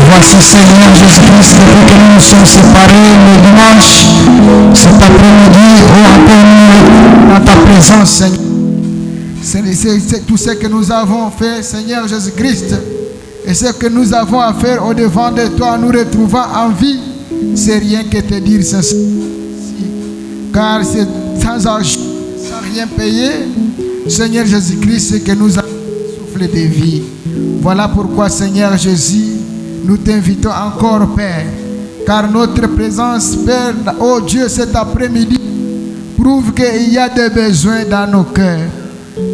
Voici Seigneur Jésus-Christ, depuis que nous nous sommes séparés le dimanche, cet après-midi, dans ta présence, Seigneur. C'est tout ce que nous avons fait, Seigneur Jésus-Christ, et ce que nous avons à faire au devant de toi, nous retrouvant en vie, c'est rien que te dire ceci. Car c'est sans argent, sans rien payer, Seigneur Jésus-Christ, que nous avons soufflé de vie. Voilà pourquoi, Seigneur Jésus, nous t'invitons encore, Père, car notre présence, Père, oh Dieu, cet après-midi, prouve qu'il y a des besoins dans nos cœurs.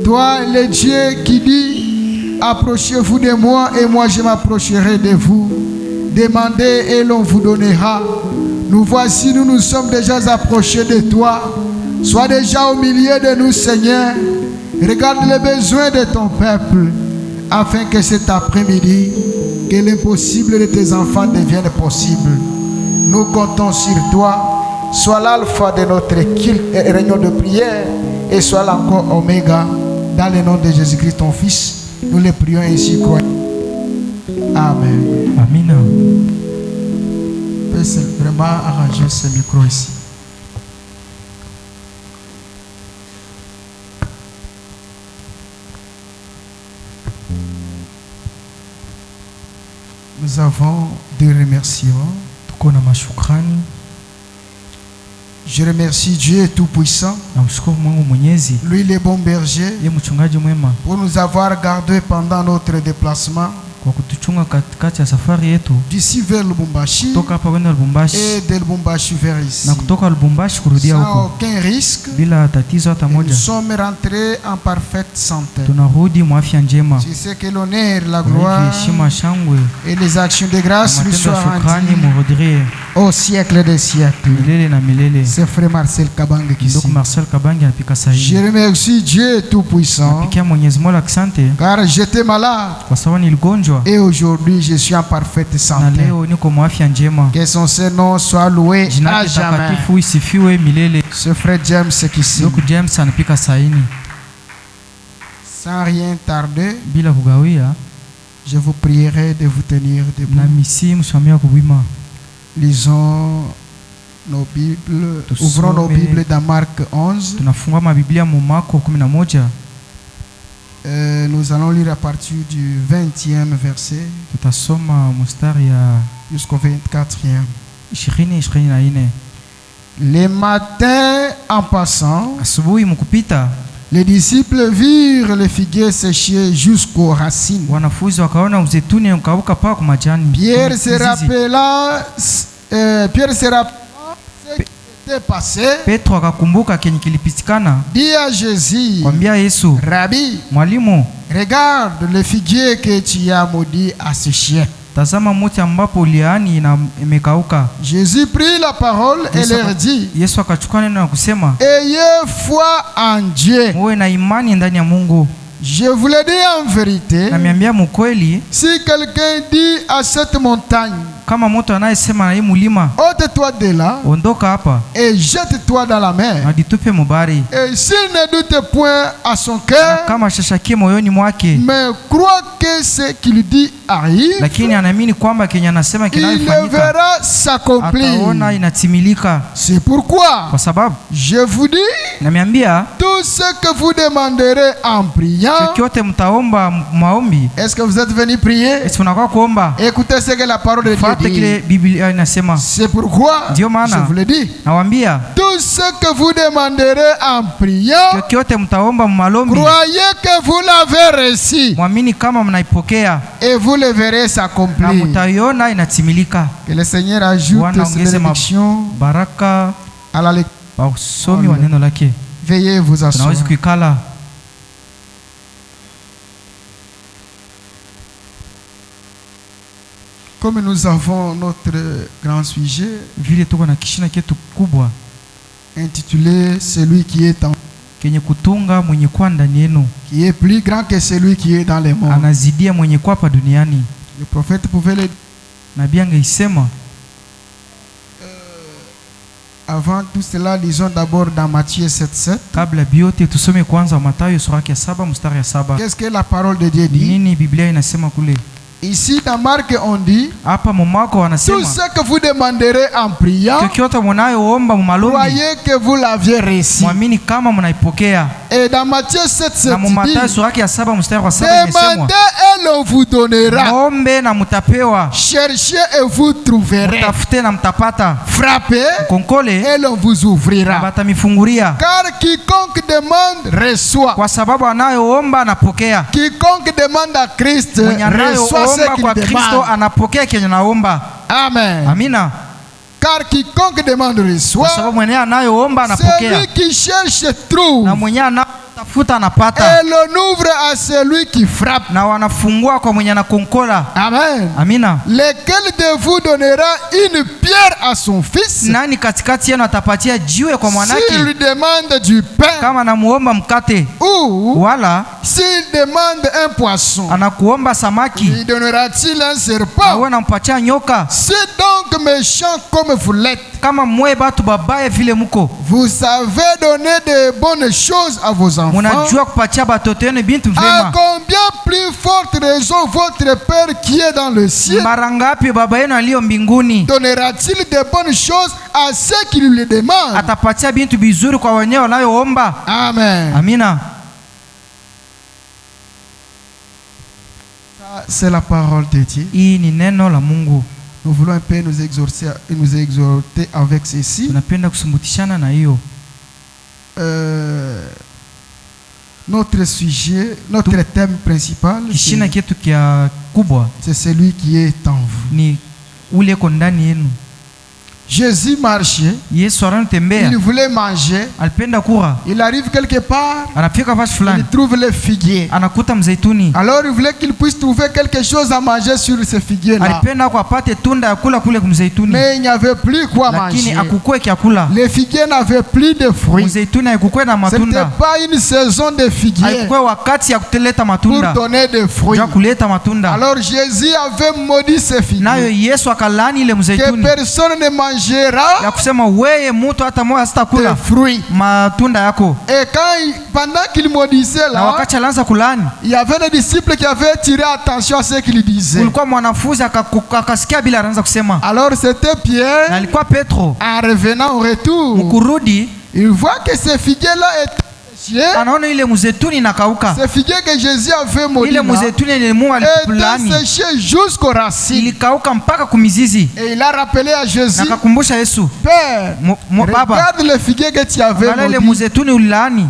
Toi, le Dieu qui dit, approchez-vous de moi et moi je m'approcherai de vous. Demandez et l'on vous donnera. Nous voici, nous nous sommes déjà approchés de toi. Sois déjà au milieu de nous, Seigneur. Regarde les besoins de ton peuple, afin que cet après-midi, que l'impossible de tes enfants devienne possible. Nous comptons sur toi. Sois l'alpha de notre réunion de prière et sois l'encore oméga. Dans le nom de Jésus-Christ, ton Fils, nous les prions ainsi. Amen. Amen. On peut vraiment arranger ce micro ici. Nous avons des remerciements. Je remercie Dieu Tout-Puissant, lui le bon berger, pour nous avoir gardés pendant notre déplacement d'ici vers Lubumbashi et de Lubumbashi vers ici. Sans aucun risque, nous sommes rentrés en parfaite santé. C'est ce que l'honneur, la gloire et les actions de grâce lui soient rendues au siècle des siècles. C'est frère Marcel Kabang qui ici. Je remercie Dieu Tout-Puissant, car j'étais malade et aujourd'hui je suis en parfaite santé. Que son Seigneur soit loué à jamais. Ce frère James qui ici. Sans rien tarder, je vous prierai de vous tenir debout. Lisons nos Bibles, ouvrons nos Bibles dans Marc 11. Nous allons lire à partir du 20e verset jusqu'au 24e. Les matins en passant, les disciples virent les figuiers séchés jusqu'aux racines. Pierre se rappela ce qui était passé. Dit à Jésus, Rabbi, regarde le figuier que tu as maudit à sécher. Jésus prit la parole et leur dit, ayez foi en Dieu. Je vous le dis en vérité, si quelqu'un dit à cette montagne, ôte-toi de là et jette-toi dans la mer, et s'il ne doute point à son cœur, mais croit que ce qu'il dit arrive, il le verra s'accomplir. C'est pourquoi je vous dis, tout ce que vous demanderez en priant, est-ce que vous êtes venu prier? Écoutez ce que la parole de Dieu dit. C'est pourquoi je vous le dis, tout ce que vous demanderez en priant, croyez que vous l'avez reçu et vous le verrez s'accomplir. Que le Seigneur ajoute ses bénédictions à la lecture. Veuillez vous asseoir. Comme nous avons notre grand sujet intitulé Celui qui est en qui est plus grand que celui qui est dans le monde. Le prophète pouvait le dire. Nabii angeisema. Avant tout cela, lisons d'abord dans Matthieu 7:7. Kabla biote tusome kwanza Mathayo sura ya 7 mstari ya 7. Qu'est-ce que la parole de Dieu dit? Nini Biblia inasema kule? Ici dans Marc on dit, hapa Marko wanasema, tout ce que vous demanderez en priant, chochote mnayoomba mmalombi, croyez que vous l'aviez reçu. Muamini kama mnaipokea. Et dans Matthieu 7:7, na Mathayo sura ya 7 mstari wa 7 imesemwa, demandez et l'on vous donnera. Ombe na mtapewa. Cherchez et vous trouverez. Mtafute na mtapata. Frappez Konkole et l'on vous ouvrira. Batamifungulia. Car quiconque demande reçoit. Kwa sababu anayoomba anapokea. Quiconque demande à Christ reçoit ce qu'il demande. Kristo anapokea kenye naomba. Amen. Amina. Car quiconque demande reçoit. Kwa sababu mwenye anayoomba anapokea. Celui qui cherche trouve. Na mwenye anatafuta anapata. Et l'on ouvre à celui qui frappe. Na wanafungua kwa mwenye anakonkola. Amen. Amina. Lequel de vous donnera une pierre à son fils? Nani katikati yenu atapatia jiwe kwa mwanake? S'il lui demande du pain. Kama namuomba mkate. Ou wala s'il demande un poisson. Anakuomba samaki. Lui donnera-t-il un serpent? Awe nampatia nyoka. C'est donc méchant comme vous l'êtes. Kama mwe batu babaye vile muko. Vous savez donner de bonnes choses à vos enfants. Munajua kupatia batoto yenu bintu À vema. combien plus forte raison votre Père qui est dans le ciel mara ngapi baba yenu aliyo mbinguni donnera-t-il de bonnes choses à ceux qui lui demandent? Atapatia bintu bizuri kwa wenyewe wanayoomba. Amen. Amina. C'est la parole de Dieu. Hii ni neno la Mungu. Nous voulons un peu nous exhorter avec ceci. Tunapenda kusumbutishana na hiyo. Notre sujet, notre thème principal, kishina kietu kia kubwa, c'est celui qui est en vous. Ni ule kondani yenu. Jésus marchait. Yesu anatembea. Il voulait manger. Alipenda kula. Il arrive quelque part. Anafika fasi fulani. Il trouve les figuiers. Anakuta mzeituni. Alors il voulait qu'il puisse trouver quelque chose à manger sur ces figuiers là. Alipenda kwa apate tunda ya kula kule kumzeituni. Mais il n'y avait plus quoi manger. Lakini akukue kiakula. Les figuiers n'avaient plus de fruits. Mzeituni haikukue na matunda. C'était pas une saison de figuiers. Haikukue wakati ya kuteleta matunda. Pour donner des fruits. Ja kuleta matunda. Alors Jésus avait maudit ces figuiers. Nayo Yesu akalani ile mzeituni. Que personne ne mangera. Kusema wewe mtu hata moja sitakula matunda yako. Et pendant qu'il maudissait là, na wakati alianza kulani, il y avait des disciples qui avaient tiré attention à ce qu'il disait. Kulikuwa mwanafunzi akasikia bila anaanza kusema. Alors c'était Pierre. Na alikuwa Petro. En revenant au retour, mkurudi, il voit que ces figuiers là étaient anaona ile mzeituni inakauka. Ces figuiers que Jésus avait maudit ile mzeituni ile Mungu alipulani étaient séchés jusqu'aux racines. Ilikauka mpaka kumizizi. Et il a rappelé à Jésus. Nakakumbusha Yesu. Père, regarde les figuiers que tu avais maudit. Ile mzeituni ulilani.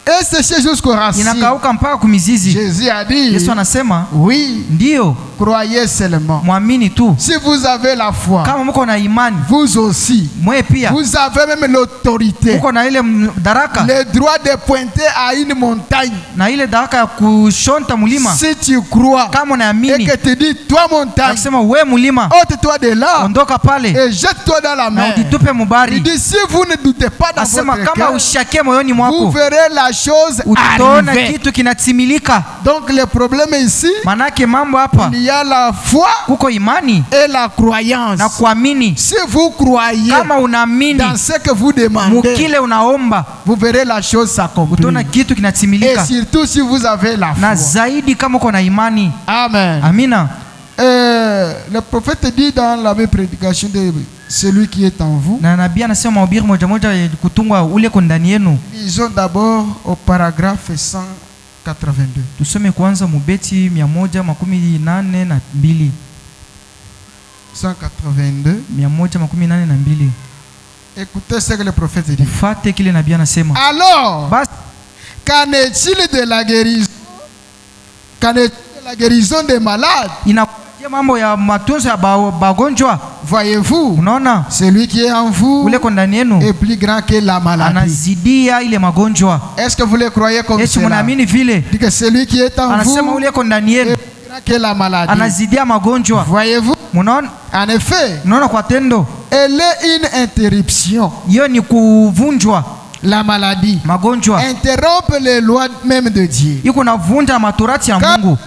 Et séché jusqu'aux racines. Inakauka mpaka kumizizi. Jésus a dit. Yesu anasema, oui. Ndio. Croyez seulement. Muamini tu. Si vous avez la foi. Kama mko na imani. Vous aussi. Mwe pia. Vous avez même l'autorité. Mko na ile daraka. Le droit de pointer à une montagne. Na ile daraka ya kushonta mulima. Si tu crois. Kama unaamini. Et que tu dis toi montagne. Akisema we mulima. Ôte-toi de là. Ondoka pale. Et jette-toi dans la mer. Na uditupe mubari. Il dit si vous ne doutez pas dans Asema votre kama cœur. ushake moyoni mwako. Vous verrez la chose arriver. Kitu kinatimilika. Donc le problème ici. Manake mambo hapa. Il y a la foi. Kuko imani. Et la croyance. Na kuamini. Si vous croyez. Kama unaamini. Dans ce que vous demandez. Mukile unaomba. Vous verrez la chose s'accomplir. Utaona kitu kinatimilika. Et surtout si vous avez la foi. Na zaidi kama uko na imani. Amen. Amina. Le prophète dit dans la même prédication de celui qui est en vous. Na nabii anasema mahubiri moja moja kutungwa ule ko ndani yenu. Lisons d'abord au paragraphe 182. Tusome kwanza mubeti 182. 182. 182. Écoutez ce que le prophète dit. Fate kile nabii anasema. Alors, qu'en est-il de la guérison? Qu'en est-il de la guérison des malades? Inakuja mambo ya matunzo ya bagonjwa. Voyez-vous? Unaona? Celui qui est en vous ule ndani yenu est plus grand que la maladie. Anazidia ile magonjwa. Est-ce que vous le croyez comme cela? Mnaamini vile? Dit que celui qui est en vous anasema ule ndani yenu est plus grand que la maladie. Anazidia magonjwa. Voyez-vous? Munaona? En effet, unaona kwa tendo. Elle est une interruption. Hiyo ni kuvunjwa. La maladie. Magonjwa. Interrompt les lois même de Dieu. Iko navunja matorati ya Mungu.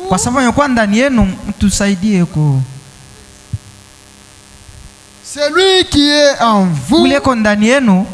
Kwa sababu yuko ndani yenu, mtusaidie ko. Celui qui est en vous, ule ko ndani yenu,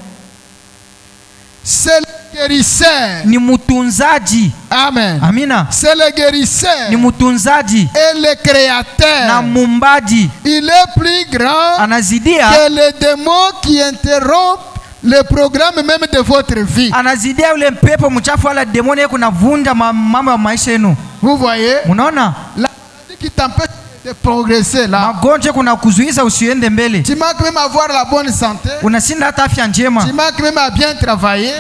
c'est le guérisseur. Ni mutunzaji. Amen. Amina. C'est le guérisseur. Ni mutunzaji. Et le créateur. Na mumbaji. Il est plus grand anazidia que les démons qui interrompent le programme même de votre vie. Anazidia ule mpepo mchafu wala demoni kuna vunja mambo ya maisha yenu. Vous voyez? Unaona? La maladie qui t'empêche de progresser là. Magonjwa kuna kuzuiza usiende mbele. Tu manques même à avoir la bonne santé. Unasinda hata afya njema. Tu manques même à bien travailler.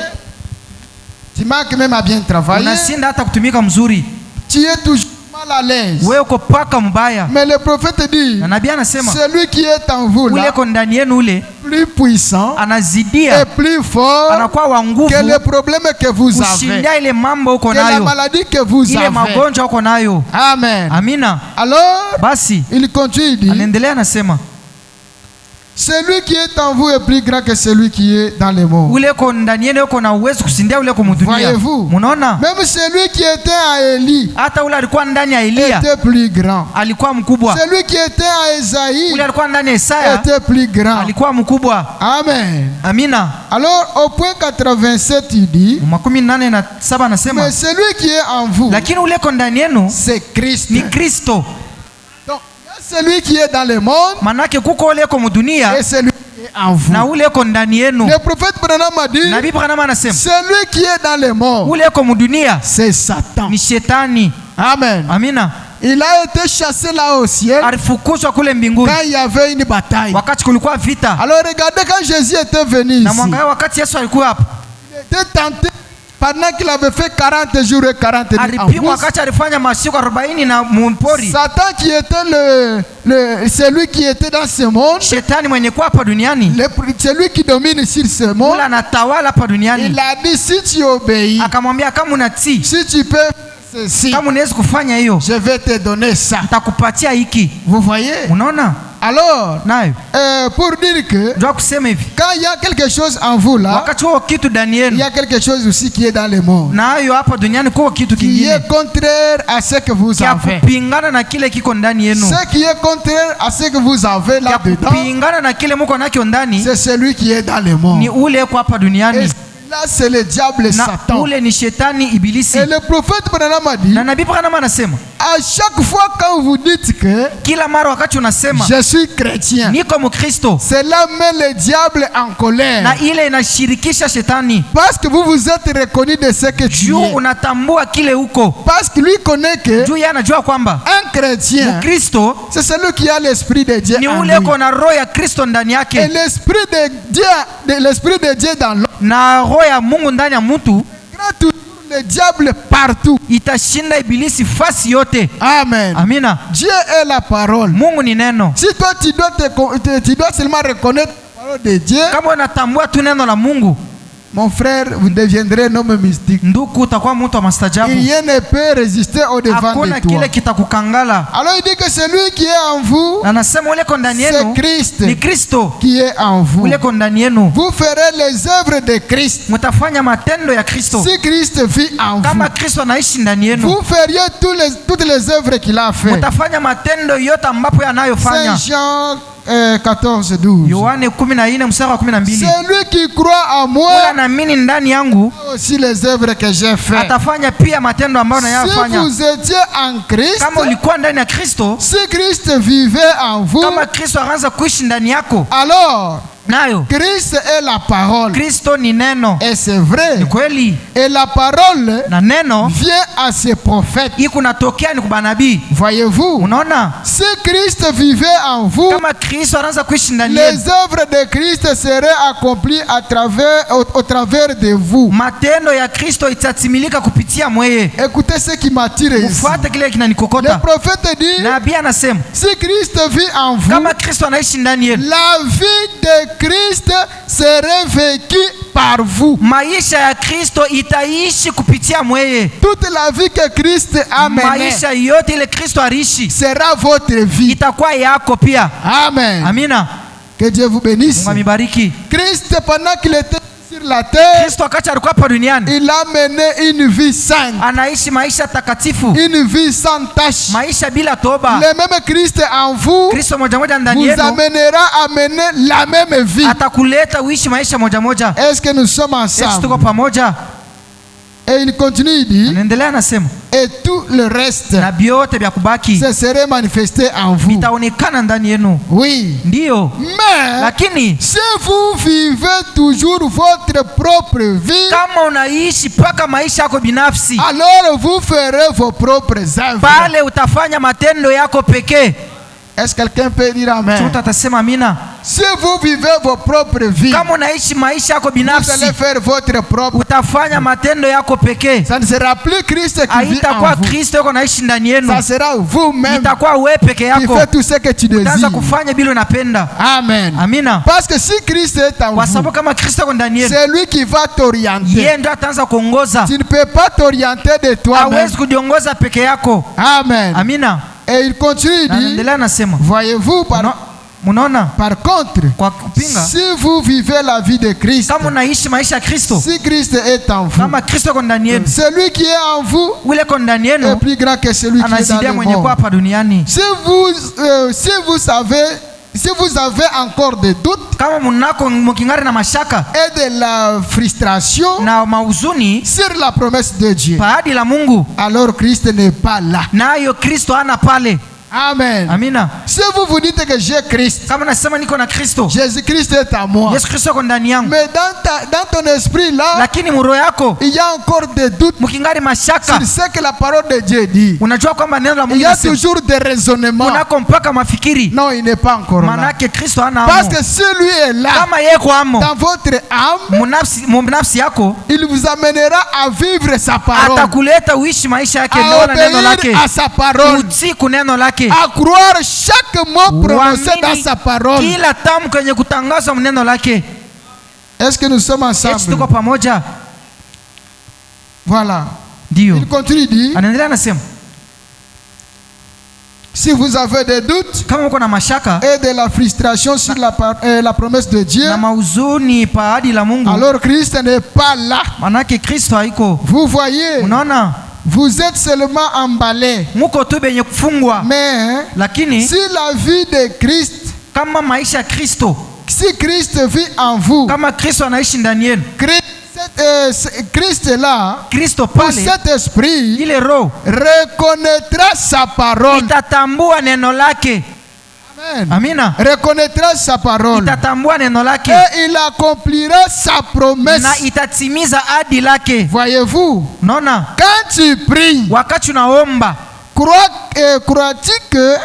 Tu manques même à bien travailler. Unasinda hata kutumika mzuri. Tu es toujours mal à l'aise. Wewe uko paka mbaya. Mais le prophète dit, na nabii anasema, celui qui est en vous là, ule ko ndani yenu ule plus puissant, anazidia, et plus fort, anakuwa wa nguvu que les problèmes que vous avez, kushindia ile mambo uko que la nayo, maladie que vous ile avez. magonjwa uko nayo. Amen. Amina. Alors, basi il continue, il dit, anaendelea anasema, celui qui est en vous est plus grand que celui qui est dans le monde. ule ko ndani yenu uko na uwezo kusindia ule ko mudunia. Voyez-vous? Munaona? Même celui qui était à Élie, hata ule alikuwa ndani ya Elia était plus grand. alikuwa mkubwa. Celui qui était à Esaïe, ule alikuwa ndani ya Isaya était plus grand. alikuwa mkubwa. Amen. Amina. Alors au point 87 il dit, 87 anasema, mais celui qui est en vous, lakini ule ko ndani yenu c'est Christ. ni Kristo. Donc il y a celui qui est dans le monde, manake kuko ule ko mudunia et celui qui est en vous. na ule ko ndani yenu. Le prophète Branham a dit, Nabii Branham anasema, celui qui est dans le monde, ule ko mudunia c'est Satan. ni shetani. Amen. Amina. Il a été chassé là au ciel alifukuzwa kule mbinguni quand il y avait une bataille. wakati kulikuwa vita. Alors regardez, quand Jésus était venu na ici, mwangalia wakati Yesu alikuwa hapa, il était tenté pendant qu'il avait fait 40 jours et 40 nuits en alipigwa brousse. wakati alifanya masiku 40 na mpori. Satan qui était celui qui était dans ce monde, Shetani mwenye kuwa hapa duniani, celui qui domine sur ce monde, ule anatawala hapa duniani. il a dit, si tu obéis, Akamwambia kama unatii, si tu peux ceci, kama unaweza kufanya hiyo, je vais te donner ça. nitakupatia hiki. Vous voyez? Unaona? Alors, Nayo pour dire que ndio kusema hivi, quand il y a quelque chose en vous là, wakati huo kitu ndani il y yenu a quelque chose aussi qui est dans le monde, na hayo hapa duniani kwa kitu qui kingine est contraire à ce que vous kia avez. kupingana na kile kiko ndani yenu, Ce qui est contraire à ce que vous avez kia là-dedans, kupingana na kile mko nacho ndani, c'est celui qui est dans le monde. ni ule kwa hapa Et duniani, là, c'est le diable na Satan. ule ni shetani ibilisi. Et le prophète Branham a dit, Na nabii Branham anasema, à chaque fois quand vous dites que kila mara wakati unasema je suis chrétien, niko Mkristo, cela met le diable en colère. na ile inashirikisha shetani, Parce que vous vous êtes reconnu de ce que tu juu es. unatambua kile uko, Parce que lui connaît que juu yeye anajua kwamba un chrétien, Mkristo c'est celui qui a l'esprit de Dieu ni en ule lui. uko na roho ya Kristo ndani Et yake, l'esprit de Dieu, l'esprit de Dieu dans l'homme, na roho ya Mungu ndani ya mtu grand toujours le diable partout. itashinda ibilisi fasi yote. Amen. Amina. Dieu est la parole. Mungu ni neno. Si toi tu dois seulement reconnaître la parole de Dieu, Kama unatambua tu neno la Mungu, mon frère, vous deviendrez un homme mystique. ndugu, utakuwa mtu wa mastajabu. Rien ne peut résister au devant Hakuna de toi. kile kitakukangala. Alors il dit que celui qui est en vous, Anasema ule ko ndani c'est yenu Christ ni Kristo, qui est en vous. ule ko ndani yenu Vous ferez les œuvres de Christ. mtafanya matendo ya Kristo. Si Christ vit en vous, Kama Kristo anaishi ndani yenu, vous feriez toutes les œuvres qu'il a fait. mtafanya matendo yote ambapo yanayofanya. Saint Jean 14, 12. Yohane 14 mstari wa 12. Celui qui croit en moi, Ule anaamini ndani yangu aussi les œuvres que j'ai fait. atafanya pia matendo ambayo Si nayafanya. vous étiez en Christ, Kama ulikuwa ndani ya Kristo, si Christ vivait en vous, kama Kristo anaanza kuishi ndani yako, alors nayo Christ est la parole. Kristo ni neno. Et c'est vrai. Ni kweli, Et la parole na neno vient à ses prophètes. iko natokea ni kwa manabii. Voyez-vous, Unaona, si Christ vivait en vous, kama Kristo anaanza kuishi ndani yenu, les œuvres de Christ seraient accomplies au travers de vous. matendo ya Kristo itatimilika kupitia mweye. Écoutez ce qui m'attire ici. Ufuate kile Le kinanikokota. prophète dit, Nabii anasema si Christ vit en vous, kama Kristo anaishi ndani yenu, la vie de Christ serait vécue par vous. maisha ya Kristo itaishi kupitia mweye. Toute la vie que Christ a menée Maisha yote ile Kristo aliishi sera votre vie. itakuwa yako pia. Amen. Amina. Que Dieu vous bénisse. Mungu amibariki. Christ, pendant qu'il était sur la terre, Kristo wakati alikuwa hapa duniani il a mené une vie sainte, anaishi maisha takatifu, une vie sans tache. maisha bila toba. Le même Christ en vous Kristo moja moja ndani vous yenu amènera à mener la même vie. atakuleta uishi maisha moja moja. Est-ce que nous sommes Yesu tuko ensemble? pamoja. Et il continue, il dit, Anaendelea anasema, et tout le reste, na vyote vya kubaki ce serait manifesté en vous. vitaonekana ndani yenu. Oui. Ndiyo, Mais lakini si vous vivez toujours votre propre vie, kama unaishi mpaka maisha yako binafsi, alors vous ferez vos propres œuvres. pale utafanya matendo yako pekee. Est-ce que quelqu'un peut dire amen? Mtu atasema amina. Si vous vivez vos propres vies, Kama unaishi maisha yako vous binafsi, allez faire votre propre. utafanya matendo yako pekee. Ça ne sera plus Christ qui vit en Haitakuwa vous. Kristo yuko naishi ndani yenu, Ça sera vous-même itakuwa wewe peke qui yako. fait tout ce que tu Utaanza désires. kufanya bila unapenda. Amen. Amina. Parce que si Christ est en Kwa vous, sababu kama Kristo yuko ndani yenu, c'est lui qui va t'orienter. yeye ndo ataanza kuongoza. Tu ne peux pas t'orienter de toi-même. Hawezi kujiongoza peke yako. Amen. Amina. Et il continue, il Na dit, anaendelea anasema, voyez-vous, munaona par contre, kwa kupinga, si vous vivez la vie de Christ, kama unaishi maisha ya Kristo, si Christ est en vous, kama Kristo yuko ndani yenu, celui qui est en vous ule yuko ndani est yenu plus grand que celui qui est dans anazidia le mwenye kwa monde. hapa duniani. Si vous avez encore des doutes Kama munako mukingari na mashaka et de la frustration na mauzuni sur la promesse de Dieu, paadi la Mungu, alors Christ n'est pas là. nayo Kristo ana pale. Amen. Amina. Si vous dites que j'ai Christ, Kama nasema niko na Kristo, Jésus-Christ est à moi, Yesu Kristo yuko ndani yangu, mais dans ton esprit là, lakini muro yako il y a encore des doutes mukingari mashaka, sur ce que la parole de Dieu dit. unajua kwamba neno la Il Mungu y a linasema, toujours des raisonnements. unako mpaka mafikiri, Non, il n'est pas encore là. manake Kristo ana Parce amo. que si lui est là, Kama yeye kwa amo dans votre âme, munafsi yako, il vous amènera à vivre sa parole, atakuleta uishi maisha yake, à neno na neno obéir lake, à sa parole, utiku neno lake, à croire chaque mot prononcé dans uamini sa parole. kila tamko yenye kutangazwa neno lake. Est-ce que nous sommes Yesu tuko ensemble? pamoja. Voilà. Ndio Il continue, il dit, anaendelea anasema, si vous avez des doutes kama uko na mashaka et de la frustration sur la promesse de Dieu, na mauzuni paadi la Mungu, alors Christ n'est pas là. manake Kristo haiko. Vous voyez, Unaona, vous êtes seulement emballés. muko tu benye kufungwa, Mais lakini si la vie de Christ, kama maisha ya Kristo, si Christ vit en vous, kama Kristo anaishi ndani yenu, Christ est là, Kristo pour pale, cet esprit ile roho reconnaîtra sa parole. itatambua neno lake. Amen. Amina. Reconnaîtra sa parole. Itatambua neno lake Et il accomplira sa promesse. na itatimiza ahadi lake. Voyez-vous, Unaona, quand tu pries, wakati unaomba crois-tu que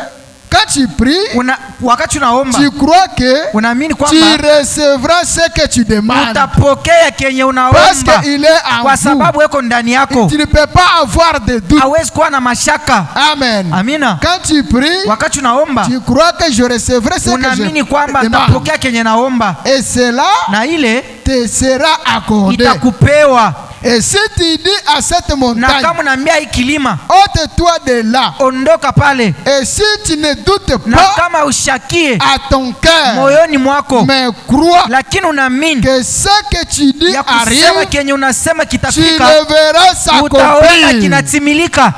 quand tu pries, wakati unaomba tu crois que unaamini tu kwamba recevras ce que tu demandes? utapokea kenye Parce unaomba, qu'il est en kwa vous. sababu yeko ndani yako. Tu ne peux pas avoir de doute. Hawezi kuwa na mashaka. Amen. Amina. Quand tu pries, Wakati unaomba tu crois que je recevrai ce que unaamini je kwamba demande. atapokea kenye naomba, Et cela na ile te sera accordé. itakupewa. Et si tu dis à cette Na montagne, kama unaambia hii kilima, ôte-toi de là. ondoka pale, Et si tu ne doutes na pas kama ushakie à ton cœur, moyoni mwako, mais crois lakini unaamini que ce que tu dis ya kusema arrive, kenye unasema tu kitafika, le verras utaona s'accomplir. kinatimilika.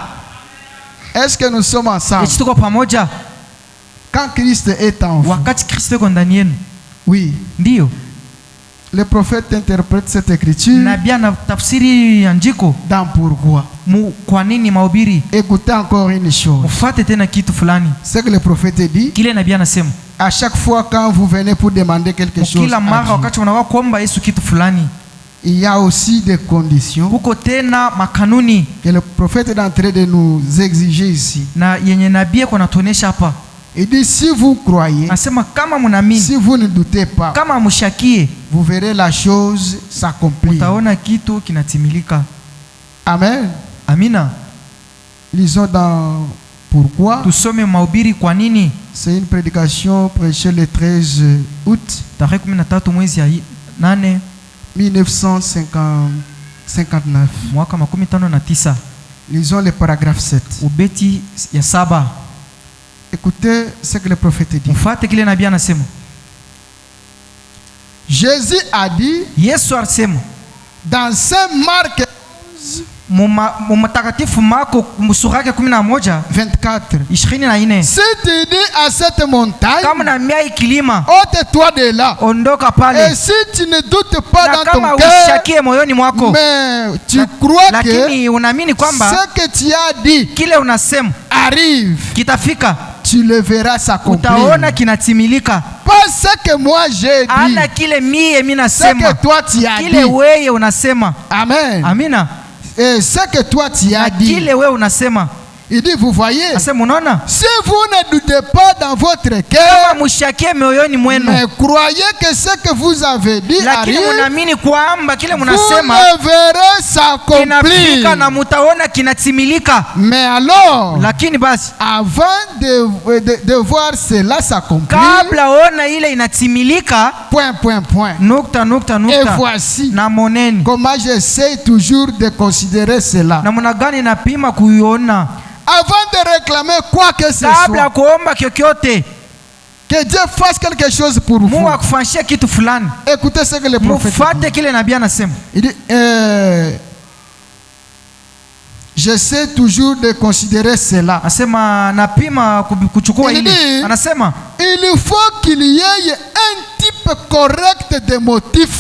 Est-ce que nous sommes ensemble? Eti tuko pamoja. Quand Christ est en vous, Wakati Kristo yuko ndani yenu, oui, ndio le prophète interprète cette écriture nabii anatafsiri andiko dans pourquoi. kwa nini mahubiri. Écoutez encore une chose. Ufuate tena kitu fulani Ce que le prophète dit, kile nabii anasema. à chaque fois quand vous venez pour demander quelque chose, Kila à mara Dieu, wakati unakuwa kuomba Yesu kitu fulani, il y a aussi des conditions huko tena makanuni que le prophète est en train de nous exiger ici. na yenye nabii kwa natuonesha hapa. Il dit, si vous croyez, Anasema kama mnaamini, si vous ne doutez pas, kama mshakie, vous verrez la chose s'accomplir. utaona kitu kinatimilika. Amen. Amina. Lisons dans Pourquoi. Tusome mahubiri kwa nini. C'est une prédication prêchée le 13 août Tarehe 13 mwezi ya 8 1959. mwaka 59. Lisons le paragraphe 7. Ubeti ya 7. Écoutez ce que le prophète dit. Mfuate kile nabii anasema. Jésus a dit Yesu alisema dans Saint Marc Mtakatifu Marko sura yake 11 24. Si tu dis à cette montagne, kama naambia ikilima, ôte-toi de là, ondoka pale. Et si tu ne doutes pas na dans kama ton cœur, ushakie moyoni mwako, mais tu crois lakini unaamini kwamba ce que tu as dit kile unasema arrive, kitafika, tu le verras s'accomplir. Utaona kinatimilika. Pas ce que moi j'ai dit, ana kile mie mimi nasema, ce que toi tu as kile dit. wewe unasema. Amen. Amina. Et ce que toi tu as dit, kile wewe unasema. Il dit, vous voyez, si vous ne doutez pas dans votre cœur, mais croyez que ce que vous avez dit arrive, vous le verrez s'accomplir. Mais alors, avant de voir cela s'accomplir, point. Et voici comment j'essaie toujours de considérer cela. Avant de réclamer quoi que ce soit, que Dieu fasse quelque chose pour vous. Écoutez ce que le prophète dit. Il dit, j'essaie toujours de considérer cela. Il dit, il faut qu'il y ait un type correct de motif.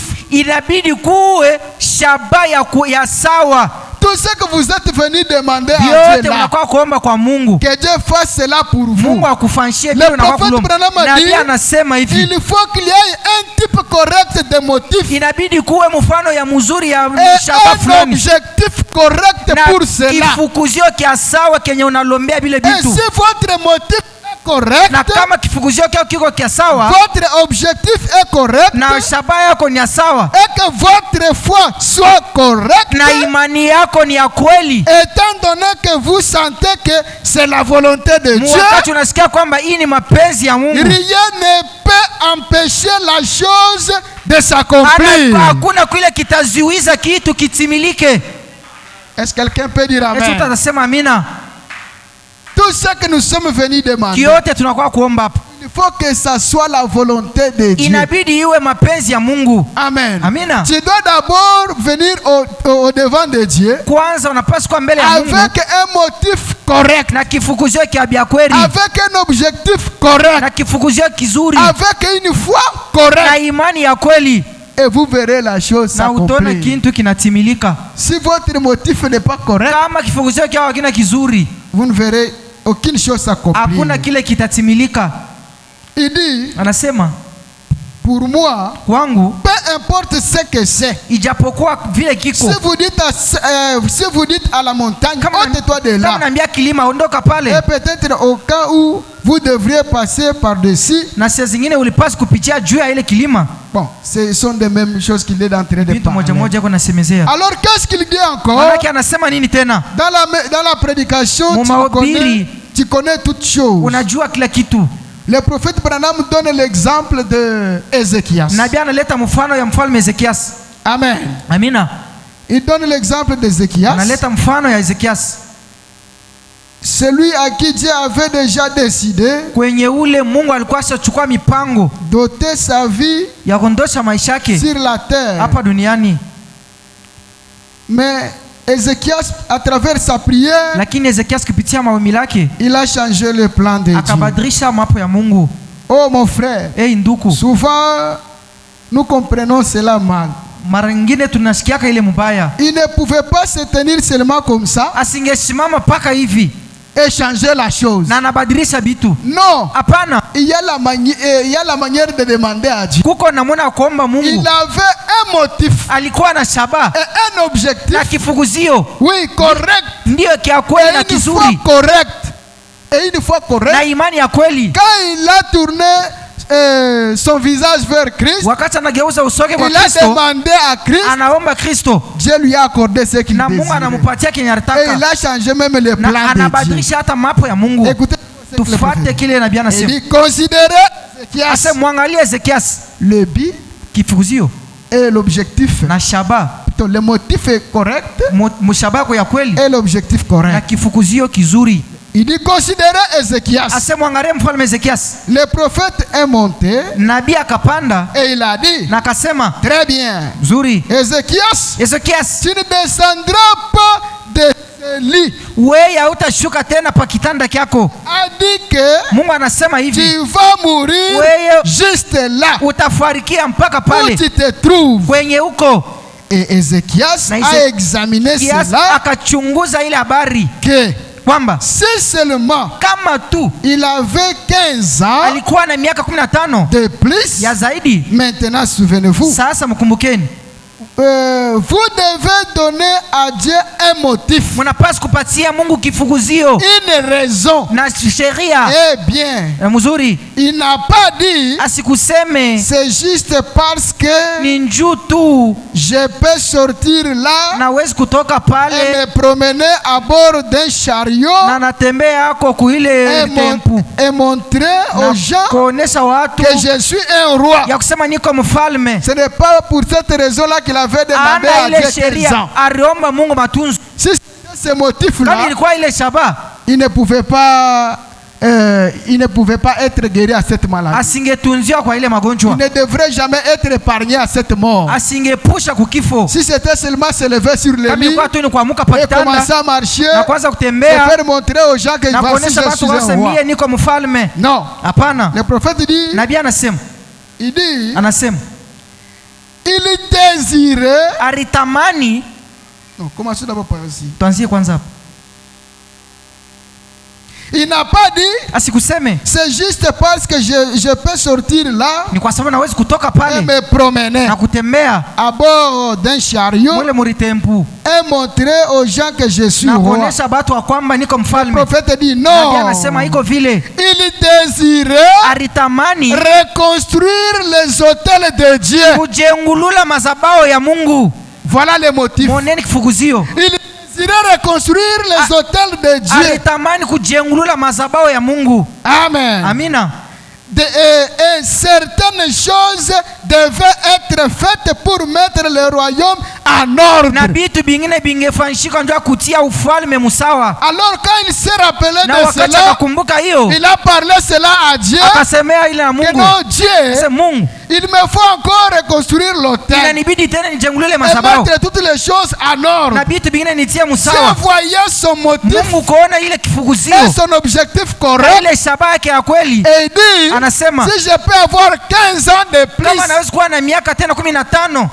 Tout ce que vous êtes venu demander à Dieu là, que Dieu fasse cela pour vous. Le prophète Branham a dit, il faut qu'il y ait un type correct de motif et un objectif correct pour cela. Et si votre motif correct, votre objectif est correct, et que votre foi soit correcte, étant donné que vous sentez que c'est la volonté de Dieu, rien ne peut empêcher la chose de s'accomplir. Est-ce que quelqu'un peut dire amen? Tout ce que nous sommes venus demander, il faut que ça soit la volonté de Dieu. Amen. Tu dois d'abord venir au devant de Dieu avec un motif correct, avec un objectif correct, avec une foi correcte. Et vous verrez la chose s'accomplir. Si votre motif n'est pas correct, vous ne verrez aucune chose s'accomplir. Il dit, pour moi, peu importe ce que c'est, si vous dites à la montagne, ôte-toi de là, et peut-être au cas où vous devriez passer par-dessus, bon, ce sont les mêmes choses qu'il est en train de parler. Alors qu'est-ce qu'il dit encore? Dans la prédication, tu connais toutes choses. Le prophète Branham donne l'exemple de Ézéchias. Amen. Il donne l'exemple d'Ézéchias. Celui à qui Dieu avait déjà décidé d'ôter sa vie sur la terre. Mais Ézéchias, à travers sa prière, il a changé le plan de Dieu. Oh mon frère, souvent nous comprenons cela mal. Il ne pouvait pas se tenir seulement comme ça et changer la chose. Non. Il y a la manière de demander à Dieu. Il avait un motif et un objectif. Oui, correct. Et une foi correcte. Et une foi correcte. Quand il a tourné son visage vers Christ, il a demandé à Christ, Dieu lui a accordé ce qu'il désirait. Et il a changé même le plan de Dieu. Écoutez ce que le prophète dit. Il dit, considérez Ézéchias, le but et l'objectif. Le motif est correct et l'objectif correct. Il dit considérez Ézéchias. Asema angalia mfalme Ezekias. Le prophète est monté. Nabii akapanda. Et il a dit. Na akasema. Très bien. Zuri. Ézéchias. Ezekias. Tu ne descendras pas de ce lit. Wewe hautashuka tena pa kitanda kyako. A dit que. Mungu anasema hivi. Tu vas mourir. Wewe juste là. Utafarikia mpaka pale. Où tu te trouves. Kwenye uko. Et Ézéchias a examiné cela. Akachunguza ile habari. Que. Kwamba si seulement kama tu il avait 15 ans alikuwa na miaka 15 de plus ya zaidi. Maintenant souvenez-vous. Sasa mkumbukeni. Vous devez donner à Dieu un motif. Mnapaswa kupatia Mungu kifuguzio. Une raison. Na sheria. Eh bien. Mzuri. Il n'a pas dit. Asikuseme. C'est juste parce que. Ni njoo tu. Je peux sortir là. Nawezi kutoka pale. Et me promener à bord d'un chariot. Na natembea ako kuile tempu. Et montrer aux gens. Kuonesha watu. Que je suis un roi. Ya kusema niko mfalme. Ce n'est pas pour cette raison là qu'il avait demandé à Dieu 15 ans. Ariomba Mungu matunzo. Si c'était ce motif là. Kama ilikuwa ile shaba. Il ne pouvait pas être guéri à cette maladie. Asingetunziwa kwa ile magonjwa. Il ne devrait jamais être épargné à cette mort. Asingepusha kukifo. Si c'était seulement se lever sur le lit et commencer à marcher et faire montrer aux gens que voici je suis un roi. Niko mfalme. Non. Hapana. Le prophète dit. Nabii anasema. Il dit. Anasema. Il désirait. Aritamani. Non, commençons d'abord par ici. Tuanzie kwanza hapo. Il n'a pas dit. Asikuseme. C'est juste parce que je peux sortir là. Ni kwa sababu naweza kutoka pale. Et me promener. Na kutembea. À bord d'un chariot. Mule muritempu. Et montrer aux gens que je suis roi. Na kuonesha watu wa kwamba niko mfalme. Le prophète dit non. Nabii anasema iko vile. Il désirait. Aritamani. Reconstruire les hôtels de Dieu. Kujengulula mazabao ya Mungu. Voilà le motif. Moneni kifuguzio. Il désirait reconstruire les hôtels de Dieu. Alitamani kujengulula mazabao ya Mungu. Amen. Amina. Et certaines choses devaient être faites pour mettre le royaume en ordre. Na bitu bingine bingefanyika ndio kutia ufalme musawa. Alors quand il s'est rappelé na de cela, il a parlé cela à Dieu. Akasemea ile na Mungu. Que non, Dieu, Mungu, il me faut encore reconstruire l'autel. Inanibidi tena nijengulule et mazabao. mettre toutes les choses en ordre. Na bitu bingine nitie Dieu musawa. voyait son motif. Mungu kuona ile kifuguzio. Et son objectif correct. Ile shabaha yake ya kweli. Et il dit, anasema, si je peux avoir 15 ans de plus. Kama naweza kuwa na miaka tena 15.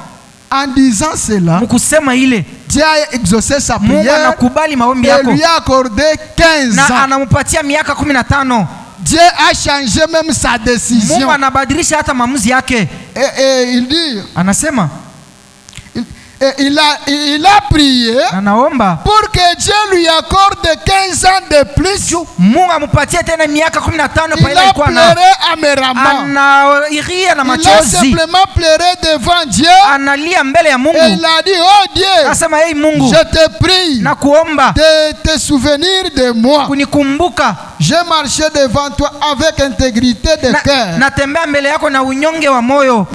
En disant cela, mkusema ile, Dieu a exaucé sa Mungu prière anakubali maombi yako. et lui a accordé 15 ans. Na anampatia miaka 15. Dieu a changé même sa décision. Mungu anabadilisha hata maamuzi yake. Et il dit, anasema, il a prié anaomba pour que Dieu lui accorde 15 ans de plus. Mungu ampatie tena miaka 15 il a pleuré améramment. Anairia na machozi. Il a simplement pleuré devant Dieu. Analia mbele ya Mungu. Et il a dit, oh Dieu, anasema, hey Mungu, je te prie na kuomba de te souvenir de moi. Kunikumbuka. J'ai marché devant toi avec intégrité de cœur. Natembea mbele yako na unyonge wa moyo.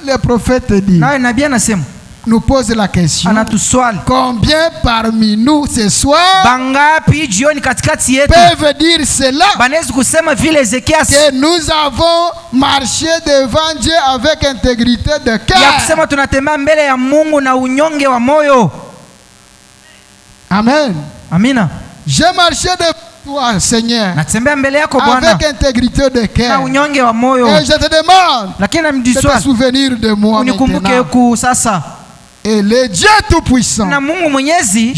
Le prophète dit, naye nabii anasema, nous pose la question, combien parmi nous ce soir bangapi jioni katikati yetu peuvent dire cela, banaweza kusema vile Ezekias, que nous avons marché devant Dieu avec intégrité de cœur, ya kusema tunatembea mbele ya Mungu na unyonge wa moyo. Amen. Amina. J'ai marché devant toi, Seigneur, natembea mbele yako Bwana avec intégrité de cœur na unyonge wa moyo. Et je te demande de te souvenir de moi maintenant. Sasa. Et le Dieu Tout-Puissant, na Mungu Mwenyezi,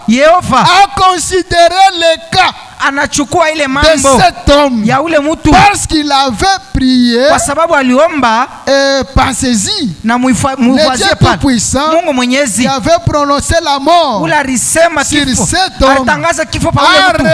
Yehova, a considéré le cas anachukua ile de mambo cet homme ya ule mtu, parce qu'il avait prié. Kwa sababu aliomba. Pensez-y, na le Dieu Tout-Puissant, Mungu Mwenyezi, qui avait prononcé la mort sur cet homme, alitangaza kifo pa ule mtu,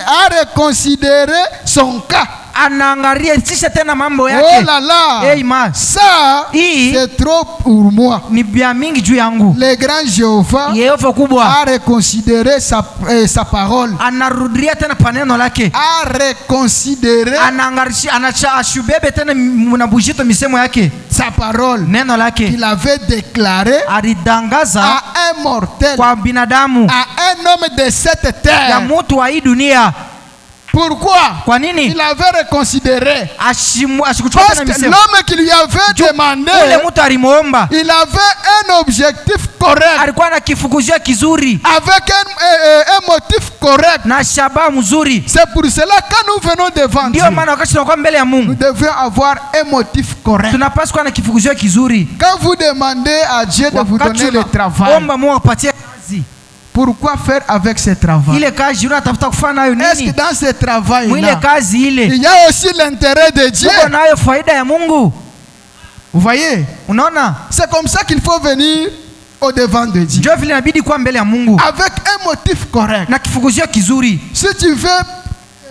a reconsidéré son cas. anaangalia tisha tena mambo Oh yake. là là. Ça, c'est trop pour moi. Ni bia mingi juu yangu. Le grand Jéhovah Yehova kubwa a reconsidéré sa parole. anarudia tena paneno lake. A reconsidéré Anaangalia anashubebe tena mnabujito misemo yake. sa parole. Neno lake. Il avait déclaré Alidangaza à un mortel, kwa binadamu, à un homme de cette ya terre. mtu wa hii dunia. Pourquoi? Kwa nini? Il avait reconsidéré. Ashikuchukua Parce tena que misemo. l'homme qui lui avait demandé, Ule mtu alimuomba, il avait un objectif correct, alikuwa na kifukuzio kizuri avec un motif correct. na shabaha mzuri. C'est pour cela que quand nous venons devant Dieu, Ndio maana wakati tunakuwa mbele ya nous Mungu devons avoir un motif correct. tunapaswa kuwa na kifukuzio kizuri. Quand vous demandez à Dieu de vous donner le travail, omba Mungu apatie kazi, pourquoi faire avec ce travail? ile kazi unatafuta kufanya nayo Est-ce que nini? dans ce Mwile travail-là, kazi il ile y a aussi l'intérêt de Dieu? uko nayo faida ya Mungu. Vous voyez? Unaona, C'est comme ça qu'il faut venir au devant de Dieu. ndio vile inabidi kuwa mbele ya Mungu Avec un motif correct. na kifukuzio kizuri. Si tu veux,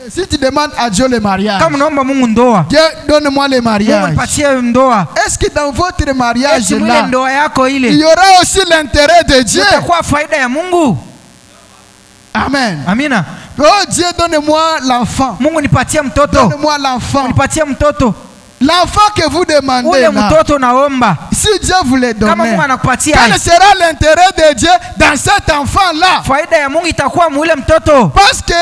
si tu demandes à Dieu le mariage, Kama unaomba Mungu ndoa, Dieu donne-moi le Mungu mariage. nipatie ndoa. Est-ce que dans votre mariage Eti mwile là, ndoa yako il ile y aura aussi l'intérêt de Dieu? itakuwa faida ya Mungu? Amen. Amina. Oh Dieu, donne-moi l'enfant. Mungu nipatie mtoto, Donne-moi l'enfant. nipatie mtoto. L'enfant que vous demandez Ule là, mtoto naomba, si Dieu vous le donne, kama Mungu anakupatia, quel sera l'intérêt de Dieu dans cet enfant-là? faida ya Mungu itakuwa mwile mtoto. Parce que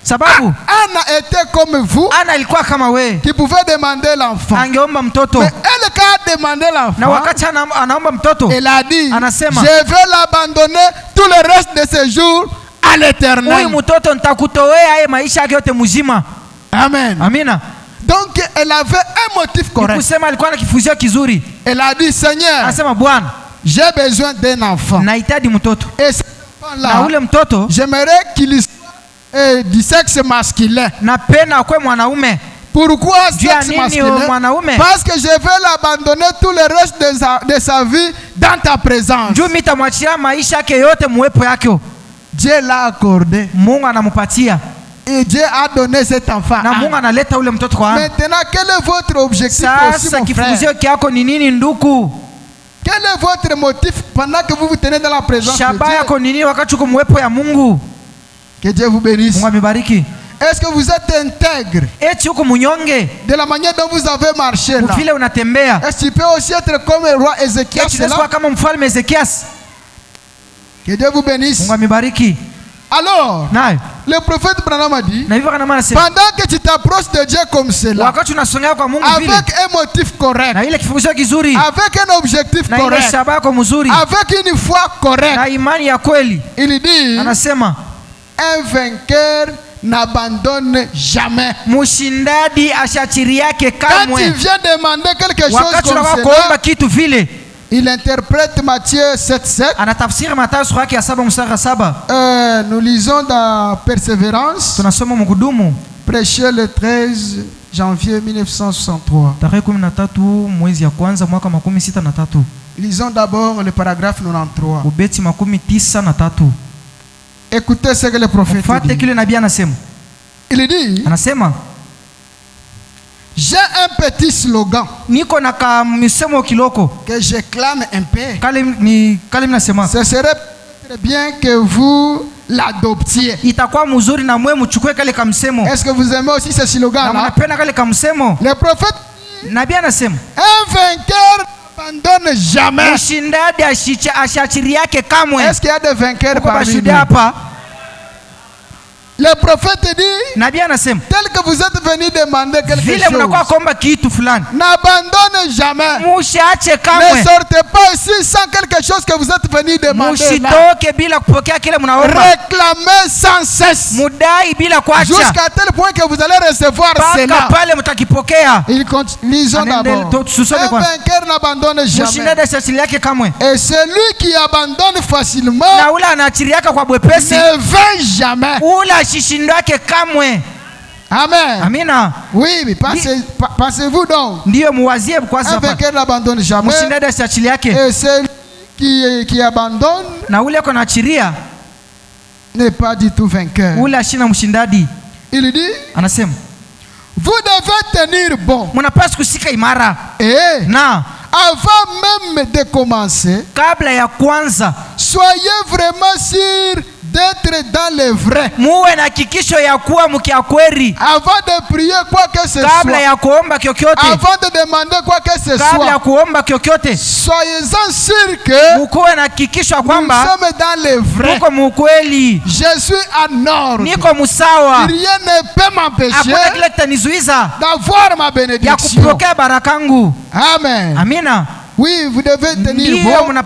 Sababu Anna était comme vous, Ana ilikuwa kama we, qui pouvait demander l'enfant. angeomba mtoto, Mais elle, quand a demandé na l'enfant, wakati anaomba mtoto elle a dit, anasema, je vais l'abandonner tout le reste de ses jours à huyu l'éternel. mtoto nitakutowea yeye maisha yake yote mzima. Amen. Amina. Donc, elle avait un motif correct. Kusema alikuwa na kifuzio kizuri. Elle a dit, Seigneur, Anasema Bwana, j'ai besoin d'un enfant. nahitaji mtoto. Et cet Na enfant-là, ule mtoto j'aimerais qu'il soit du sexe masculin. napenda akwe mwanaume. Pourquoi Juu ya sexe nini masculin? mwanaume? Parce que je vais l'abandonner tout le reste de sa vie dans ta présence. Juu mitamwachia maisha yake yote muwepo yake. Dieu l'a accordé. Mungu anampatia. Et Dieu a donné cet enfant. Na Mungu analeta ule mtoto kwa Ana. Maintenant, quel est votre objectif aussi, Sasa mon frère? kifukuzio kyako ni nini nduku? Quel est votre motif pendant que vous vous tenez dans la présence de Shabaha Dieu? yako ni nini wakati uko muwepo ya Mungu? Que Dieu vous bénisse. Mungu amebariki. Est-ce que vous êtes intègre Eti uko munyonge, de la manière dont vous avez marché là? vile unatembea. Est-ce que tu peux aussi être comme le roi Ézéchias Eti unaweza là? kama mfalme Ezekias. Que Dieu vous bénisse. Mungu amebariki. Alors, Nayo. le prophète Branham a dit, Na hivyo kana maana sema, pendant que tu t'approches de Dieu comme cela, wakati unasongea kwa Mungu vile avec un motif correct, na ile kifukuzio kizuri avec un objectif na ile correct, shabaha yako mzuri avec une foi correcte, na imani ya kweli, il dit, anasema un vainqueur n'abandonne jamais. mshindadi ashachiri yake Quand il kamwe. vient demander quelque chose Wakati comme unakuwa kuomba cela, kitu vile, il interprète Matthieu 7:7. anatafsiri Mathayo sura yake ya 7 mstari wa 7. Nous lisons dans Persévérance, Tunasoma Mkudumu prêché le 13 janvier 1963. tarehe 13 mwezi ya kwanza mwaka 63. Lisons d'abord le paragraphe 93. Ubeti 93. Écoutez ce que le prophète Fuate dit. kile nabii anasema. Il dit, Anasema j'ai un petit slogan niko na misemo kiloko. que je clame un peu. Kale nasema Ce serait très bien que vous l'adoptiez. itakuwa mzuri na mwe mchukue kale kamsemo. Est-ce que vous aimez aussi ce Na slogan-là? mnapenda kale kamsemo. Le prophète, Nabii anasema un vainqueur n'abandonne jamais. mshindadi ashachiri yake kamwe. Est-ce qu'il y a des vainqueurs Uko parmi bashuhuda nous? hapa. Le prophète dit, Nabii anasema tel que vous êtes venu demander quelque vile mnakuwa chose, kuomba kitu fulani, n'abandonne jamais. mushiache Ne kamwe, sortez pas ici sans quelque chose que vous êtes venu demander là. mushitoke bila kupokea kile mnaomba, Réclamez sans cesse. mudai bila kuacha Jusqu'à tel point que vous allez recevoir mpaka cela. pale mtakipokea. Il continue. Lisons d'abord. Un vainqueur n'abandonne jamais. Mshindadi ashachiri yake kamwe, Et celui qui abandonne facilement na ule anachiri yake kwa bwepesi, ne vainc jamais. ule ashishindo yake kamwe. Amen. Amina. Oui, mais pensez-vous donc. Ndiyo muwazie kwa Un sasa. vainqueur n'abandonne jamais. Mshindadi ashachiri yake Et celui qui abandonne na ule ako naachiria, n'est pas du tout vainqueur. ule ashina mshindadi. Il dit, Anasema Vous devez tenir bon. Mnapaswa kushika imara. Na avant même de commencer, kabla ya kwanza, soyez vraiment sûr d'être dans le vrai. Muwe na hakikisho ya kuwa mkiakweli. Avant de prier quoi que ce soit. Kabla ya kuomba kyokyote. Avant de demander quoi que ce soit. Kabla ya kuomba kyokyote. Soyez-en sûr que mukuwe na hakikisho ya kwamba nous sommes dans le vrai. Muko mukweli. Je suis en ordre. Niko musawa. Rien ne peut m'empêcher hakuna kile kitanizuiza d'avoir ma bénédiction. Ya kupokea barakangu. Amen. Amina. Oui, vous devez tenir bon. Et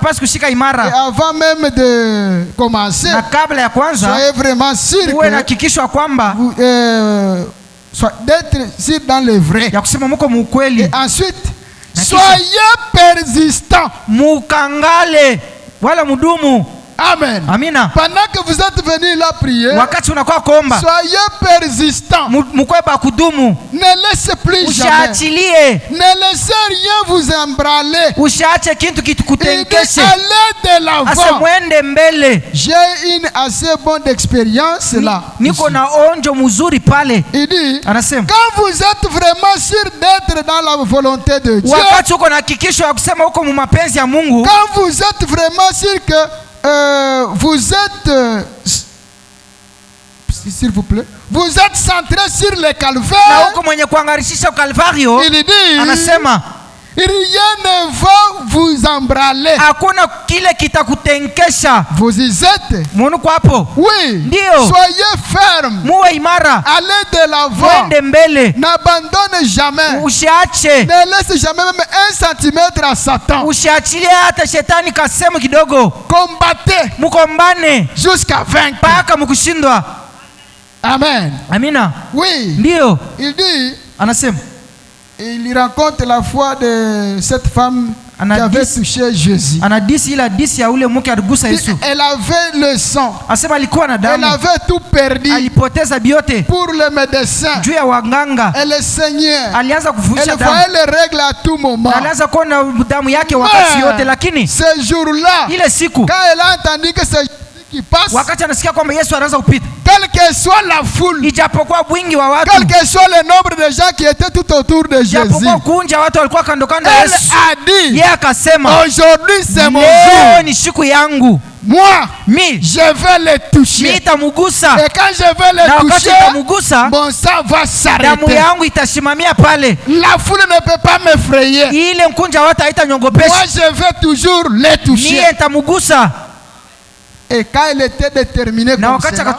avant même de commencer, soyez vraiment sûr d'être sûr dans le vrai. Et ensuite, soyez persistants. Mukangale wala mudumu. Amen. Amina. Pendant que vous êtes venus là prier, soyez persistants. Ne laissez plus jamais. Ne laissez rien vous embraler. Il dit allez de l'avant. J'ai une assez bonne expérience là. Il dit quand vous êtes vraiment sûr d'être dans la volonté de Dieu, quand vous êtes vraiment sûr que vous êtes, s'il vous plaît, vous êtes centré sur le calvaire. Il dit rien ne va vous embraler. Vous y êtes. Oui. Soyez ferme. Allez de l'avant. N'abandonnez jamais. Ne laissez jamais même 1 centimètre à Satan. Combattez jusqu'à vaincre. Amen. Amina. Oui. Il dit. Il raconte la foi de cette femme qui avait touché Jésus. Elle avait le sang. Elle avait tout perdu. Pour le médecin. Elle saignait. Elle voyait les règles à tout moment. Mais ce jour-là, quand elle a entendu que c'est qui passe, quelle que soit la foule, quel que soit le nombre de gens qui étaient tout autour de Jésus, elle a dit aujourd'hui c'est mon jour. Moi, je vais les toucher. Et quand je vais les toucher, mon sang va s'arrêter. La foule ne peut pas m'effrayer. Moi, je vais toujours les toucher. Et quand elle était déterminée comme cela,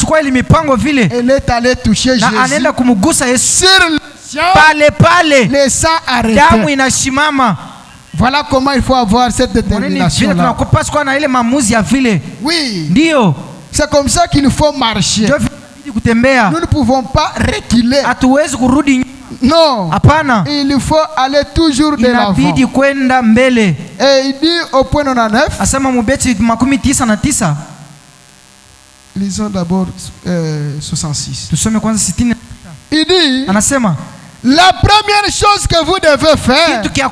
elle est allée toucher Jésus. Sur le sang arrêté. Voilà comment il faut avoir cette détermination-là. Oui. C'est comme ça qu'il faut marcher. Nous ne pouvons pas reculer. Non. Il faut aller toujours de l'avant. Et il dit au point 99. Lisons d'abord 66. Il dit la première chose que vous devez faire, si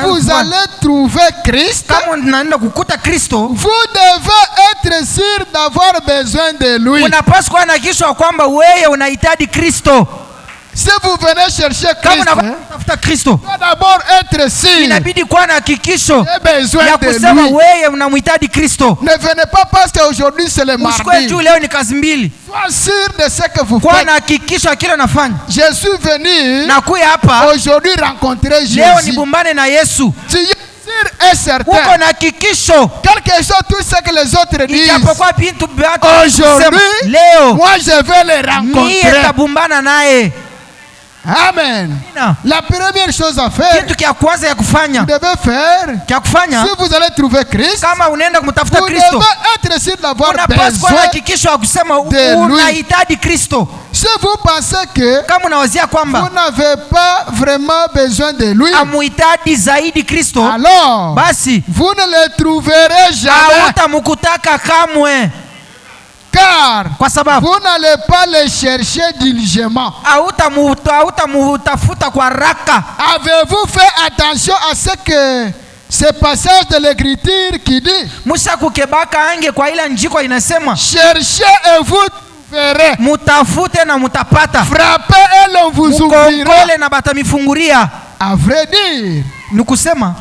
vous allez trouver Christ, vous devez être sûr d'avoir besoin de lui. Si vous venez chercher Christ, vous devez d'abord être sûr. J'ai besoin de lui. Ne venez pas parce qu'aujourd'hui c'est le mardi. Sois sûr de ce que vous faites. Je suis venu aujourd'hui rencontrer Jésus. Tu es sûr et certain. Quel que soit tout ce que les autres disent, aujourd'hui, moi je vais les rencontrer. Amen. La première chose à faire, vous devez faire, si vous allez trouver Christ, vous devez être sûr d'avoir besoin de lui. Si vous pensez que vous n'avez pas vraiment besoin de lui, alors vous ne le trouverez jamais. Car vous n'allez pas les chercher diligemment. Avez-vous fait attention à ce que ce passage de l'écriture qui dit cherchez et vous Mutafute na mutapata. Frappez et l'on vous ouvrira. Mukongole na batamifunguria. À vrai dire, Nikusema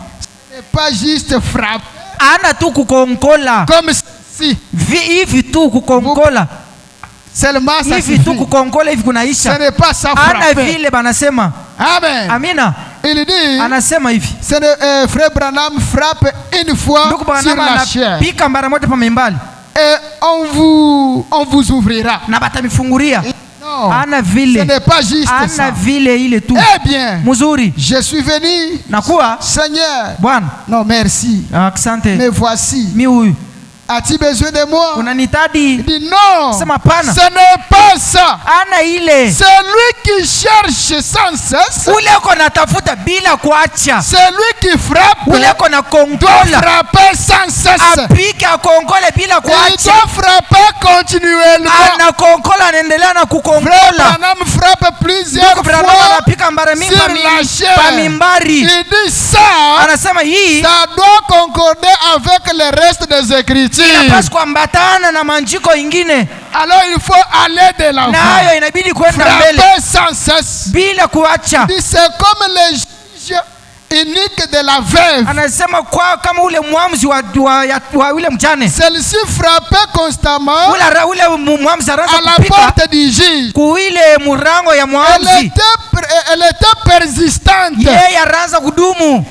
ce n'est pas juste frapper. Ana tu kukongola. Comme si. Hivi tu kukongola. Seulement ça hivi tu suffit. kukongola hivi kunaisha. Ce n'est pas ça Ana frapper. vile banasema. Amen. Amina. Il dit, anasema hivi. Frère Branham frappe une fois sur la chair. Pika mara moja pa membali. Et on vous ouvrira. Na batamifunguria. Non. Ana vile. Ce n'est pas juste Ana ça. vile ile tu. Eh bien. Muzuri. Je suis venu. Nakuwa. Seigneur. Bwana. Non, merci. Asante. Mais voici. Mi huyu. As-tu besoin de moi? Unanihitaji? Il dit non. Sema pana. Ce n'est pas ça. Ana ile. C'est lui qui cherche sans cesse. Ule uko natafuta bila kuacha. C'est lui qui frappe. Ule uko na doit kongola. frapper sans cesse. Apike akongole bila Il kuacha. doit frapper continuellement. Ana kongola anaendelea na Frère kukongola. Branham frappe plusieurs Ndugu Branham fois anapika mara mingi sur la chair. pa mimbari. Il dit ça. Anasema hii Ça doit concorder avec le reste des Écritures. inapaswa kuambatana na manjiko ingine. Alors il faut aller de l'avant. Nayo inabidi kwenda mbele Frapper sans cesse. bila kuacha. Il dit c'est comme le juge unique de la veuve. Anasema kwa kama ule muamzi wa ule mjane. Celle-ci frappait constamment Ule muamzi à anaanza la kupika porte du juge. kuile murango ya Elle muamzi. était persistante. Yeye anaanza kudumu.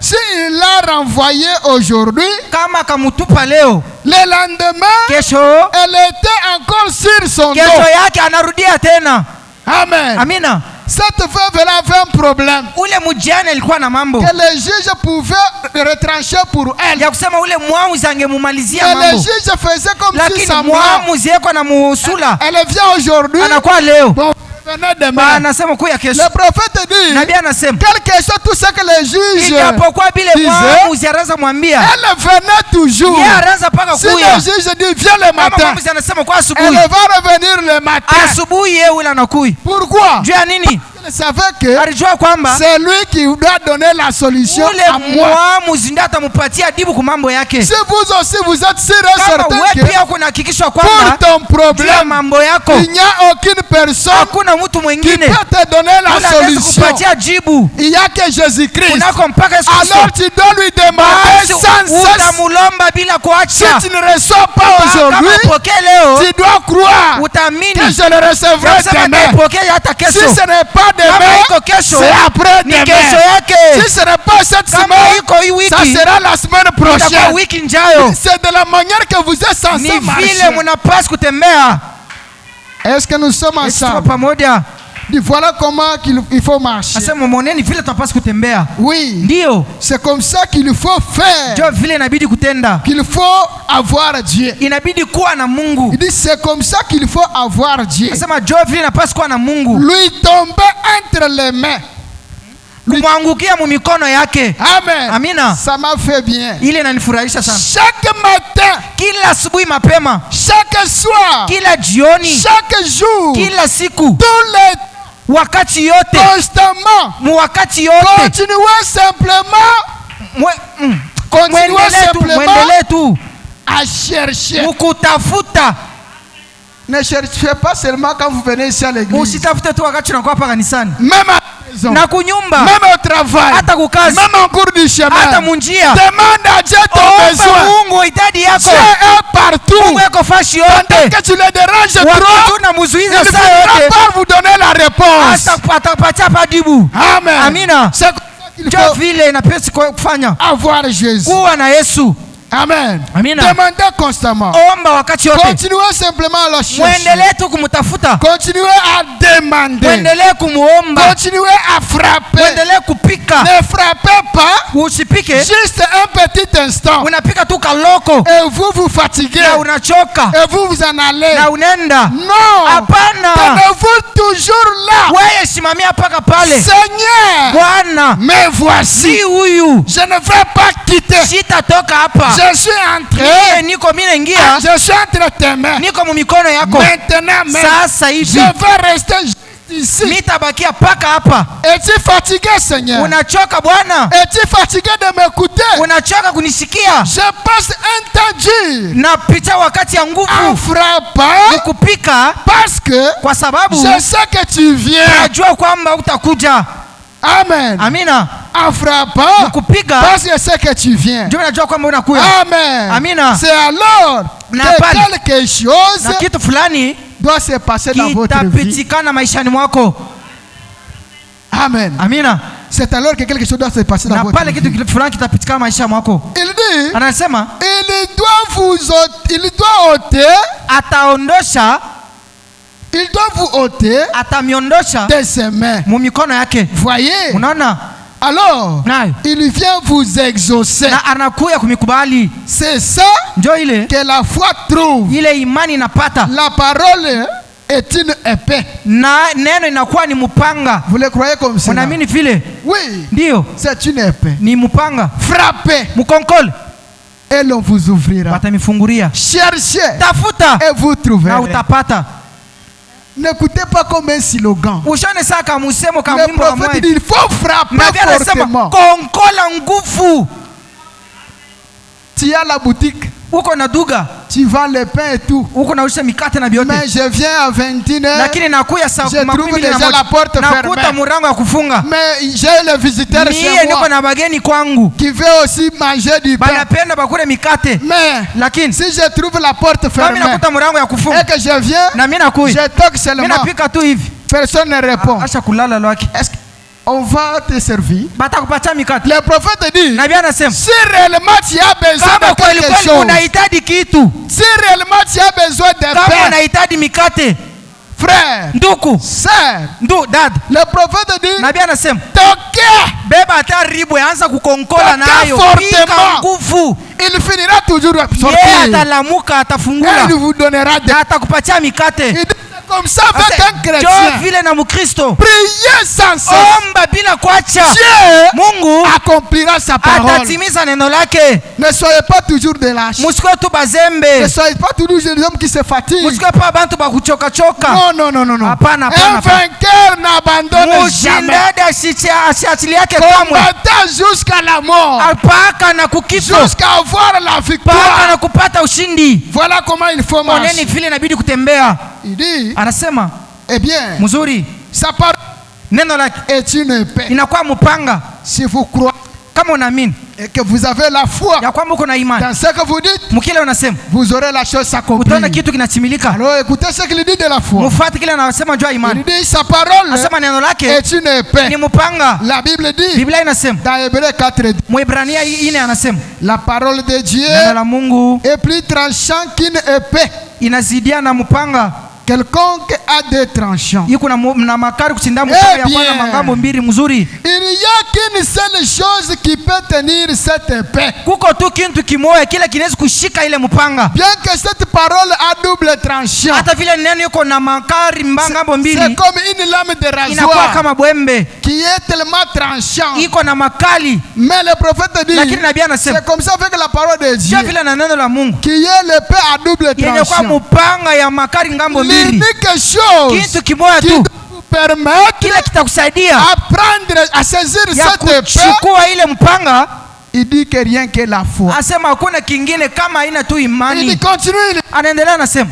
Si il l'a renvoyé aujourd'hui, Kama akamutupa leo, le lendemain, kesho elle était encore sur son dos. kesho yake anarudia tena. Amen. Amina. Cette veuve elle avait un problème Ule mjane alikuwa na mambo que le juge pouvait retrancher pour elle. ya kusema ule muamuzi angemumalizia Mais le mambo, juge faisait comme si lakini ça muamuzi yeko na musula Elle vient aujourd'hui. anakuwa leo. Bon, venez demain. Anasema kuya kesho. Le prophète dit, Nabii anasema quelque chose, tout ce que les juges ijapokuwa bile disaient, muamuzi anaanza mwambia, elle venait toujours. yeye anaanza paka Si le kuya. juge dit, viens le Kama matin, muamuzi anasema kwa elle asubuhi, va revenir le matin. asubuhi yeye ule anakuya. Pourquoi? Juu ya nini? Elle savait que Alijua kwamba c'est lui qui doit donner la solution ule à moi. muamuzi ndiye atampatia jibu kwa mambo yake. Si vous aussi vous êtes sûr et Kama certain wewe que pia kunahakikishwa pour kwamba ton juu ya problème, mambo yako il n'y a aucune personne hakuna mtu qui mwingine peut te donner la anaweza solution. kupatia jibu Il n'y a que Jésus-Christ. kunako mpaka Yesu Kristo. Alors tu dois lui demander Basi sans cesse. utamulomba bila Si kuacha. tu ne reçois pas Kama aujourd'hui, upokee leo, tu dois croire que utaamini je le recevrai kusema demain. nitaipokea hata Si kesho. ce n'est pas Kama demain, iko kesho, c'est après ni kesho demain. yake. Si ce n'est pas cette Kama semaine, iko hii ça wiki, sera la semaine itakuwa prochaine. wiki njayo. C'est de la manière que vous êtes Ni censé vile marcher. mnapaswa kutembea. Est-ce que nous sommes Tuko ensemble? pamoja. Voilà comment il faut marcher. Nasema moneni vile tunapaswa kutembea. Oui, Ndio. c'est comme ça qu'il faut faire. Ndio vile inabidi kutenda. Qu'il faut avoir Dieu. Inabidi kuwa na Mungu. Il dit c'est comme ça qu'il faut avoir Dieu. Nasema ndio vile inapaswa kuwa na Mungu. Lui tomber entre les mains. Kumwangukia mu mikono yake. Amen. Amina. Ça m'a fait bien. Ile inanifurahisha sana. Chaque matin, Kila asubuhi mapema, chaque soir, kila jioni, chaque jour, kila siku, tous les wakati yote, constamment, mu wakati yote, continuez simplement, continuez mwendelee tu à chercher. mukutafuta. Ne cherchez pas seulement quand vous venez ici à l'église. Usitafute tu wakati unakuwa hapa kanisani Même à la maison, na kunyumba, même au travail, hata kukazi, même en cours du chemin. hata munjia. Demande à Dieu ton Omba besoin. Mungu hitaji yako. Dieu est partout. Mungu yako fashi Pendant yote. que tu le déranges trop, Wakati il unamuzuiza ne saa viendra yote, pas vous donner la réponse. atapatia pajibu. Amen. Amina. C'est comme ça qu'il Ndio faut vile inapesi kufanya avoir Jésus. kuwa na Yesu. Amen. Amina. Demandez constamment. Omba wakati yote. Continuez simplement à le chercher. Mwendelee tu kumtafuta. Continuez à demander. Mwendelee kumuomba. Continuez à frapper. Mwendelee kupika. Ne frappez pas Usipike. juste un petit instant. Unapika tu kaloko Et vous vous fatiguez. na unachoka Et vous vous en allez. na unenda. Non. Hapana. Tenez-vous toujours là. Wewe simamia paka pale. Seigneur, Bwana, me voici. si huyu Je ne vais pas quitter. sitatoka hapa. Je suis entré. Mie niko mimi naingia. Je suis entre tes mains. Niko mu mikono yako. Maintenant, même, Sasa je hivi vais rester juste ici. Mitabakia paka hapa. Es-tu fatigué, Seigneur? Unachoka Bwana? Es-tu fatigué de m'écouter? Unachoka kunisikia? Je passe un temps dur Napita wakati ya en nguvu frappant kupika parce que kwa sababu je sais que tu viens. najua kwamba utakuja. Amen. Amina. En frappant Kupiga parce que je sais que tu viens. ndio najua kwamba unakuja. Amen. Amina. C'est alors Na que pale. quelque chose Na kitu fulani doit se passer dans votre vie. kitapitikana maishani mwako. Amen. Amina. C'est alors que quelque chose doit se passer dans Na votre pale vie. kitu fulani kitapitikana maishani mwako. Il dit, Anasema il doit ôter, ataondosha, il doit vous ôter atamiondosha de ses mains. mu mikono yake. Voyez? Unaona? Alors, Nayo. il vient vous exaucer. Na anakuya kumikubali. C'est ça Ndio ile que la foi trouve. ile imani inapata. La parole est une épée. Na neno inakuwa ni mupanga. Vous le croyez comme ça? Unaamini vile? Oui, Ndio. c'est une épée. Ni mupanga. Frappez Mukonkole. et l'on vous ouvrira. Watamifunguria. Cherchez Tafuta et vous na trouverez. utapata. N'écoutez pas comme un slogan. Ushone saka musemo ka Le mwimbo wa prophète moyo. dit il faut frapper Nabii anasema fortement. konkola nguvu. Tu as la boutique, Uko na duga, tu vends le pain et tout. uko nausha mikate na vyote. Mais je viens à 21h, Lakini nakuya saa je trouve 12 déjà la porte nakuta fermée. murango ya kufunga. Mais j'ai le visiteur Niye chez niko moi na bageni kwangu. qui veut aussi manger du pain. Banapenda bakule mikate. Mais Lakini si je trouve la porte kama fermée nakuta murango ya et kufunga que je viens, na mimi nakuya. je toque Mimi seulement, napika tu hivi. personne ne répond. Acha kulala lwake. Est-ce qu'on va te servir? Batakupatia mikate. Le prophète dit, Nabii anasema si réellement tu as besoin kama de kweli quelque kweli chose, unahitaji kitu, si réellement tu as besoin de kama pain, unahitaji mikate, frère, nduku, sœur, dada, le prophète dit, nabii anasema toquez, beba hata ribu anza kukonkola nayo, fortement. pika nguvu. il finira toujours à Yeye sortir. atalamuka, Et atafungula il vous donnera des... na atakupatia mikate. Il dit, c'est comme ça avec un Jo chrétien. vile na Mkristo, Priez sans cesse. omba bila kuacha, Dieu Mungu accomplira sa parole. atatimiza neno lake. Ne soyez pas toujours de lâches. Musikuwe tu Ne bazembe, soyez pas toujours des hommes qui se fatiguent. musikuwe pa bantu bakuchoka choka. Non, non, non, non, non. Hapana, Un hapana, hapana. vainqueur n'abandonne jamais. Mushindani asiachili yake kamwe, Combattant jusqu'à la mort. paka na kukifo, Jusqu'à avoir la paka victoire. na kupata ushindi. Voilà comment il faut Oneni marcher. vile inabidi kutembea. Il dit, Anasema eh bien, mzuri, sa parole neno lake est une épée. inakuwa mpanga. Si vous croyez Kama unaamini et que vous avez la foi ya kwamba uko na imani dans ce que vous dites, mkile unasema, vous aurez la chose s'accomplir. utaona kitu kinatimilika. Alors écoutez ce qu'il dit de la foi. Mufuate kile anasema juu ya Il imani. dit, sa parole Anasema neno lake est une épée. ni mpanga. La Bible dit, Biblia inasema, dans Hébreux 4, Mwebrania 4 anasema la parole de Dieu neno la Mungu est plus tranchant qu'une épée. inazidia na mpanga. Quelconque a deux tranchants. Iko na makari kuchinda mpanga ya bien. kwana mangambo mbili mzuri. Il n'y a qu'une seule chose qui peut tenir cette épée. Kuko tu kintu kimoya kile kinaweza kushika ile mpanga. Bien que cette parole a double tranchant. Hata vile neno iko na makari mbangambo C'est mbili, comme une lame de inakuwa rasoir kama bwembe, qui est tellement tranchant. iko na makali. Mais le prophète dit, Lakini nabii anasema c'est comme ça avec la parole de Dieu, sio vile na neno la Mungu qui est l'épée à double yenye kwa tranchant. mpanga ya makari ngambo mbili. L'unique chose Kitu kimoya qui tu doit vous permettre kile kitakusaidia à prendre, à saisir ya cette épée, kuchukua ile mpanga. il dit que rien que la foi. Asema hakuna kingine kama haina tu Il imani. dit continue. Anaendelea anasema,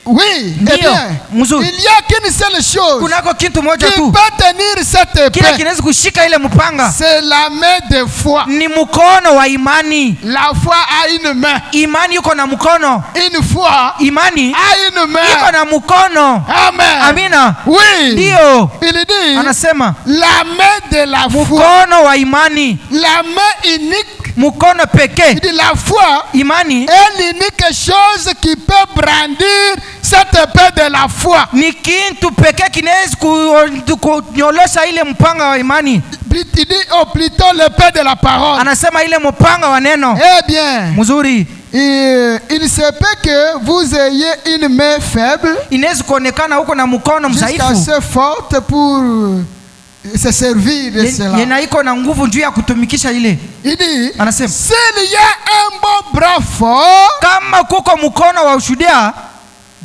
Oui, eh Ndio, bien, mzuri. il n'y a qu'une seule chose kunako kitu moja qui tu peut tenir cette kile épée. kinaweza kushika ile mpanga, C'est la main de foi. ni mkono wa imani. La foi a une main. Imani yuko na mkono, Une foi imani a une iko main. na mkono. Amen. Amina, Oui. ndio Il dit anasema la main de la foi. mkono wa imani, La main unique. mkono Il pekee. dit la foi Imani est l'unique chose qui peut brandir cette épée de la foi. ni kintu pekee kinaweza kunyolosha ile mpanga wa imani. Il dit plutôt l'épée de la parole. Anasema ile mpanga wa neno. Eh bien, Mzuri, il se peut que vous ayez une main faible inaweza kuonekana huko na mkono jusqu'à mzaifu assez forte pour se servir de cela. yena iko na nguvu juu ya kutumikisha ile. Il dit, Anasema s'il y a un bon bras fort, kama kuko mkono wa ushuhuda,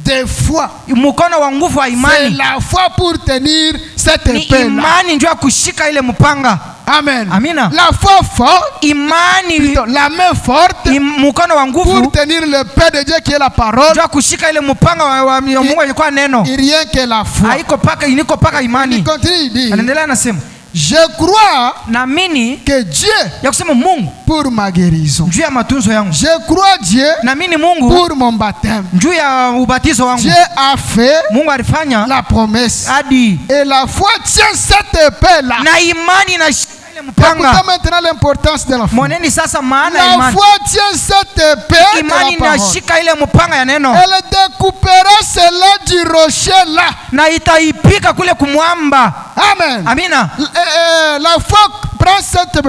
de foi. Mkono wa nguvu wa C'est imani. la foi pour tenir cette Ni épée-là. imani ndio ya kushika ile mpanga. Amen. Amina. La foi forte, Imani plutôt, la main forte mkono wa nguvu pour tenir le pain de Dieu qui est la parole. ndio ya kushika ile mpanga wa Mungu alikuwa neno. Et rien que la foi. Haiko paka iniko paka Il imani. continue, il dit, Anaendelea anasema, je crois naamini que Dieu ya kusema Mungu pour ma guérison. juu ya matunzo yangu. Je crois Dieu Naamini Mungu pour mon baptême. juu ya ubatizo wangu. Dieu a fait Mungu alifanya la promesse. hadi Et la foi tient cette épée-là. na imani inashika ile Écoutez mpanga. maintenant l'importance de la foi. Moneni sasa maana ya La imani. foi tient cette épée de Imani la parole. inashika ile mpanga ya neno Elle découpera cela du rocher là. na itaipika kule kumwamba. Amen. Amina. La foi prend cette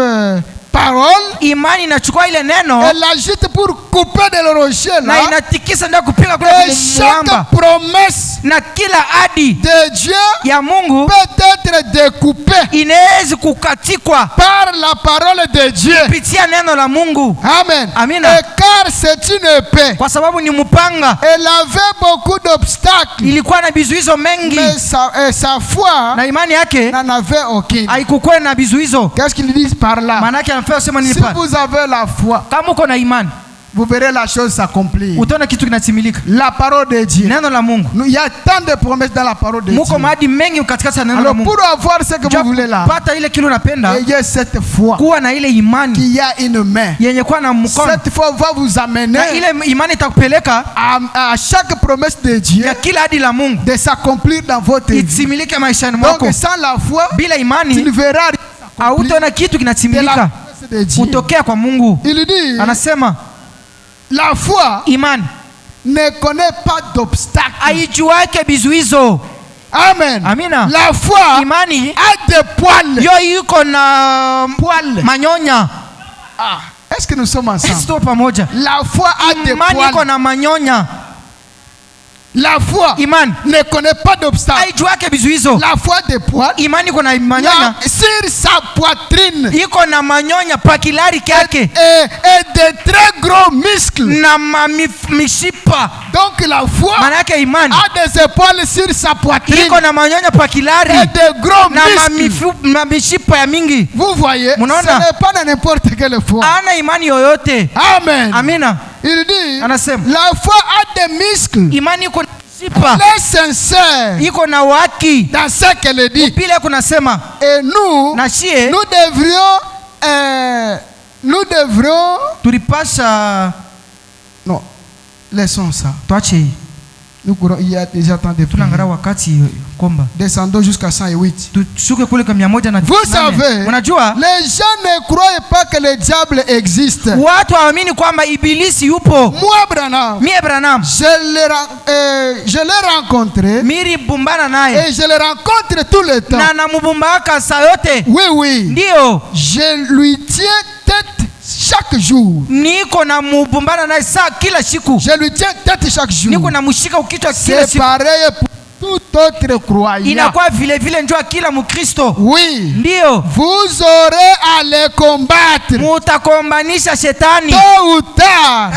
parole Imani inachukua ile neno et l'agite pour couper de le rocher na là. inatikisa ndio kupika kule Et kumwamba, chaque promesse na kila ahadi de Dieu ya Mungu peut être découpée inaweza kukatikwa par la parole de Dieu. kupitia neno la Mungu. Amen. Amina. Et car c'est une épée. Kwa sababu ni mpanga, Elle avait beaucoup d'obstacles. ilikuwa na vizuizo mengi Mais sa foi na imani yake n'en avait aucune. haikukuwa na vizuizo. Qu'est-ce qu'ils disent par là? Maana yake anafaa sema nini Si pale? vous avez la foi, Kama uko na imani vous verrez la chose s'accomplir. utaona kitu kinatimilika. La parole de Dieu. Neno la Mungu, Il y a tant de promesses dans la parole de Dieu. muko maadi mengi katikati ya neno la Alors Mungu. pour avoir ce que vous voulez là, Pata ile kile unapenda, ayez cette foi kuwa na ile imani qu'il y a une main. yenye kuwa na mkono, Cette foi va vous amener na ile imani itakupeleka à chaque promesse de Dieu ya kila ahadi la Mungu de s'accomplir dans votre vie. itimilike maishani mwako. Donc sans la foi, Bila tu ne imani verras rien hautaona kitu de la kinatimilika promesse de Dieu. kutokea kwa Mungu. Il dit, Anasema la foi imani ne connaît pas d'obstacle. haijuake vizuizo. Amen. Amina. La foi Imani a des poils. yo iko na Poils. manyonya. Ah, est-ce que nous sommes ensemble? Sio pamoja. La foi a des Imani iko poils. na manyonya. La foi Imani ne connaît pas d'obstacle. haijuake vizuizo. La foi des poils. Imani iko na manyonya, Sur sa poitrine iko na manyonya pakilari kyake et de très gros muscles. na mishipa. Donc la foi Maana yake imani a des épaules sur sa poitrine iko na manyonya pakilari et de gros na muscles. mishipa ya mingi. Vous voyez, ce Munaona? n'est pas n'importe quelle foi. Ana imani yoyote. Amen. Amina. Il dit, Anasema la foi a des muscles. imani iko na mishipa, Elle est sincère iko na waki. dans ce qu'elle dit. Pile kunasema Et nous, na shie nous devrions, tulipasha non, laissons ça. tuache hii. Nous courons, il y a déjà tant de Tunaangalia prières. wakati kwamba Descendons jusqu'à 108. tushuke kule kwa 108. Vous savez, unajua les gens ne croient pas que le diable existe. watu hawaamini kwamba ibilisi yupo. Moi, Branham, Mie Branham je l'ai rencontré miri bumbana naye et je le rencontre tout le temps. na namubumbaka saa yote. Oui, oui. Ndio Je lui tiens tête chaque jour. niko na mubumbana naye saa kila siku, Je lui tiens tête chaque jour. niko na mshika ukichwa kila C'est siku. pareil pour tout autre croyant. Inakuwa vile vile njoo kila Mkristo. Oui. Ndio Vous aurez à les combattre mutakombanisha shetani tôt ou tard.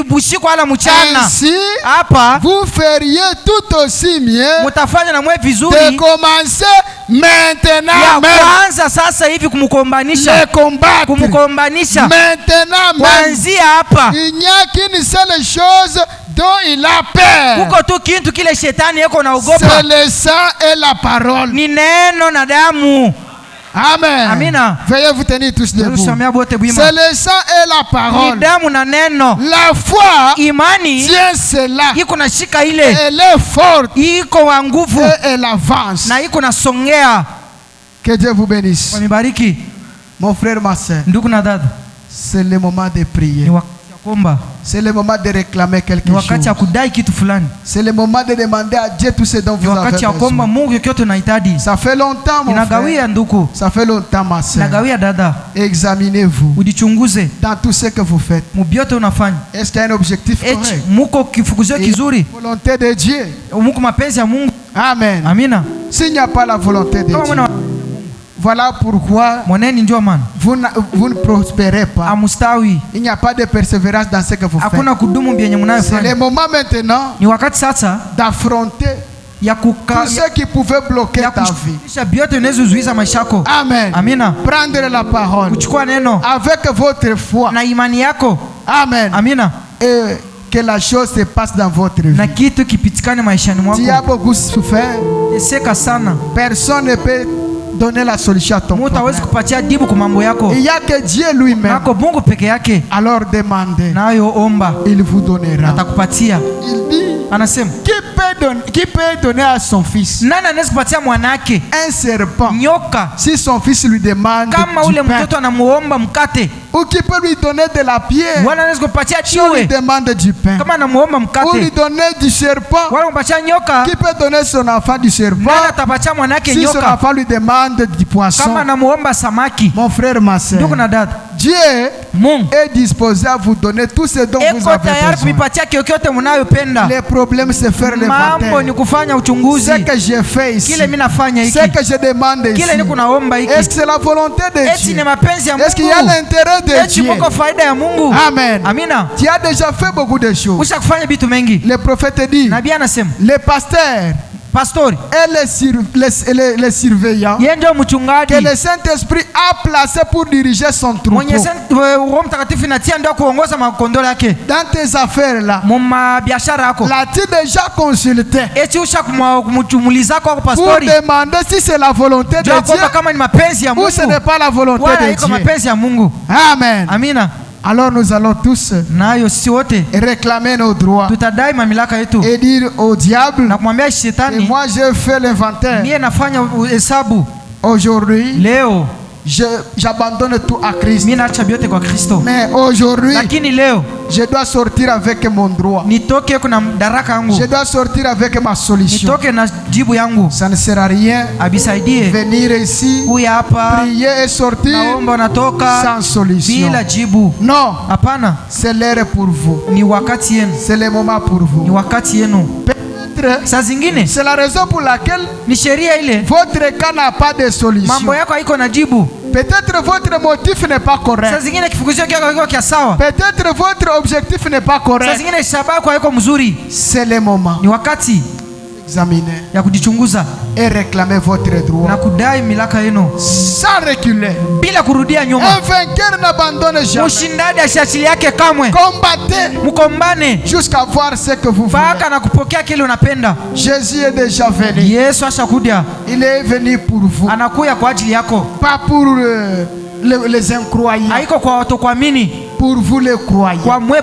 busiku wala mchana. Ainsi, Hapa vous feriez tout aussi mieux mutafanya na mwe de vizuri commencer maintenant ya même. kwanza sasa hivi kumkombanisha, Les combattre. kumkombanisha Maintenant même. kuanzia hapa. Il n'y a qu'une seule chose dont il a peur. Kuko tu kintu kile shetani yeko na C'est ogopa, le sang et la parole. ni neno na damu. Amen. Amina. Veuillez vous tenir tous debout. Tusamea bote C'est bwima, le sang et la ni parole. damu na neno. La foi Imani tient cela. iko na shika ile, Elle est forte iko wa nguvu et elle avance. na iko na songea. Que Dieu vous bénisse. Wamibariki Mon frère, ma soeur, ndugu na dada, c'est le moment de ni prier. wakati ya kuomba, C'est le moment de réclamer quelque ni wakati ya chose. kudai kitu fulani, C'est le moment de demander à Dieu tout ce dont ni vous avez wakati ya kuomba besoin. Mungu yote unahitaji. Ça fait longtemps, mon frère. Inagawia ndugu, Ça fait longtemps, ma soeur. inagawia dada, Examinez-vous ujichunguze dans tout ce que vous faites. mubyote unafanya. Est-ce qu'il y a un objectif Eti correct? muko kifukuzio Et kizuri, la volonté de Dieu. muko mapenzi ya Mungu. Amen. Amina. S'il n'y a pas la volonté de Kama Dieu, mwana Voilà pourquoi Mwaneni ndio maana vous ne prospérez pas. amustawi. Il n'y a pas de persévérance dans ce que vous faites. Hakuna kudumu byenye C'est le mnayofanya. moment maintenant Ni wakati sasa d'affronter ya tout ce qui pouvait bloquer ta vie. kushughulisha vyote unazozuiza maisha yako. Amen. Amina. Prendre la parole Kuchukua neno avec votre foi. na imani yako. Amen. Amina. Et que la chose se passe dans votre Na vie. kitu kipitikane maishani Tu as mwako. beaucoup souffert. Teseka sana. Personne ne peut donner la solution à ton Mtu hawezi problème. kupatia jibu kwa mambo yako. Il n'y a que Dieu lui-même. Nako Mungu peke yake. Alors demandez. Nayo omba Il vous donnera. atakupatia. Il dit, Anasema, qui peut donner à son fils nani anaweza kupatia mwanake un serpent nyoka si son fils lui demande kama du ule pain? mtoto anamuomba mkate? Ou qui peut lui donner de la pierre Wala anaweza kupatia si on lui jiwe demande du pain? kama anamuomba Ou lui mkate? donner du serpent? Wala kumpatia nyoka? Qui peut donner son enfant du serpent Nani atapatia mwanake si son nyoka enfant lui demande du poisson? kama anamuomba samaki? Mon frère, ma soeur, Ndugu na dada, Dieu Mungu est disposé à vous donner tout ce dont vous eko avez tayari besoin. kuipatia kyokyote mnayopenda. Les problèmes, c'est faire Mambo ni l'inventaire. kufanya uchunguzi. Ce que j'ai fait ici, Kile mimi nafanya ce hiki, que je demande ici, kile niko naomba hiki, est-ce que c'est la volonté de eti Dieu? ni mapenzi ya Est-ce qu'il y a Mungu? l'intérêt de Eti Dieu? muko faida ya Mungu? Amen. Amina. Tu as déjà fait beaucoup de choses. Usha kufanya vitu mengi. Le prophète dit, Nabii anasema, les pasteurs pastori et les surveillants yeye ndio que mchungaji le Saint-Esprit a placés pour diriger son troupeau. mwenye Roho Mtakatifu natia ndio kuongoza makondoo yake. Dans tes affaires là, Muma biashara yako l'as-tu déjà consulté eti usha kumchumuliza kwa pour pastori demander si c'est la volonté de ndio Dieu kwamba kama ni mapenzi ya ou ce Mungu n'est pas la volonté wala de iko Dieu? mapenzi ya Mungu. Amen. Amina. Alors nous allons tous Nayo sisi wote réclamer nos droits tutadai mamilaka yetu et dire au diable, na kumwambia et shetani, moi je fais l'inventaire. mie nafanya hesabu Aujourd'hui, leo, j'abandonne tout à Christ. mie naacha vyote kwa Kristo, Mais aujourd'hui, lakini leo je dois sortir avec mon droit. nitoke kuna daraka yangu, Je dois sortir avec ma solution. nitoke na jibu yangu. Ça ne sert à rien Abisaidie venir ici, kuya hapa prier et sortir naomba natoka sans solution. bila jibu. Non, Hapana, c'est l'heure pour vous. ni wakati yenu, C'est le moment pour ni vous. wakati yenu. Peut-être, Saa zingine c'est la raison pour laquelle ni sheria ile, votre cas n'a pas de solution. mambo yako haiko na jibu. Peut-être votre motif n'est pas Saa correct. zingine kifukuzio kyako haiko kia sawa, Peut-être votre objectif n'est pas saa correct. zingine shabaha yako haiko mzuri. C'est le moment Ni wakati d'examiner ya kujichunguza et réclamer votre na droit kudai milaka yenu sans reculer. bila kurudia Un nyuma. vainqueur n'abandonne jamais. Mshindani asiachili yake kamwe. Combattez Mkombane jusqu'à voir ce que vous voulez. mpaka na kupokea kile unapenda. Jésus est déjà venu. Yesu ashakuja, Il est venu pour vous, anakuya kwa ajili yako, pas pour les incroyants, haiko kwa watu kuamini, pour vous les croyants. kwa mwe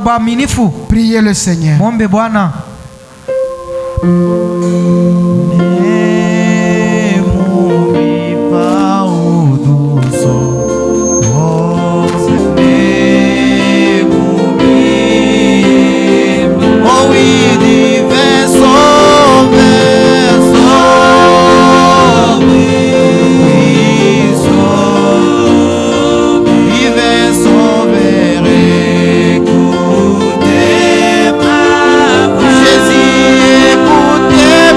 baaminifu. Priez le Seigneur. Mwombe Bwana. Jésus, écoutez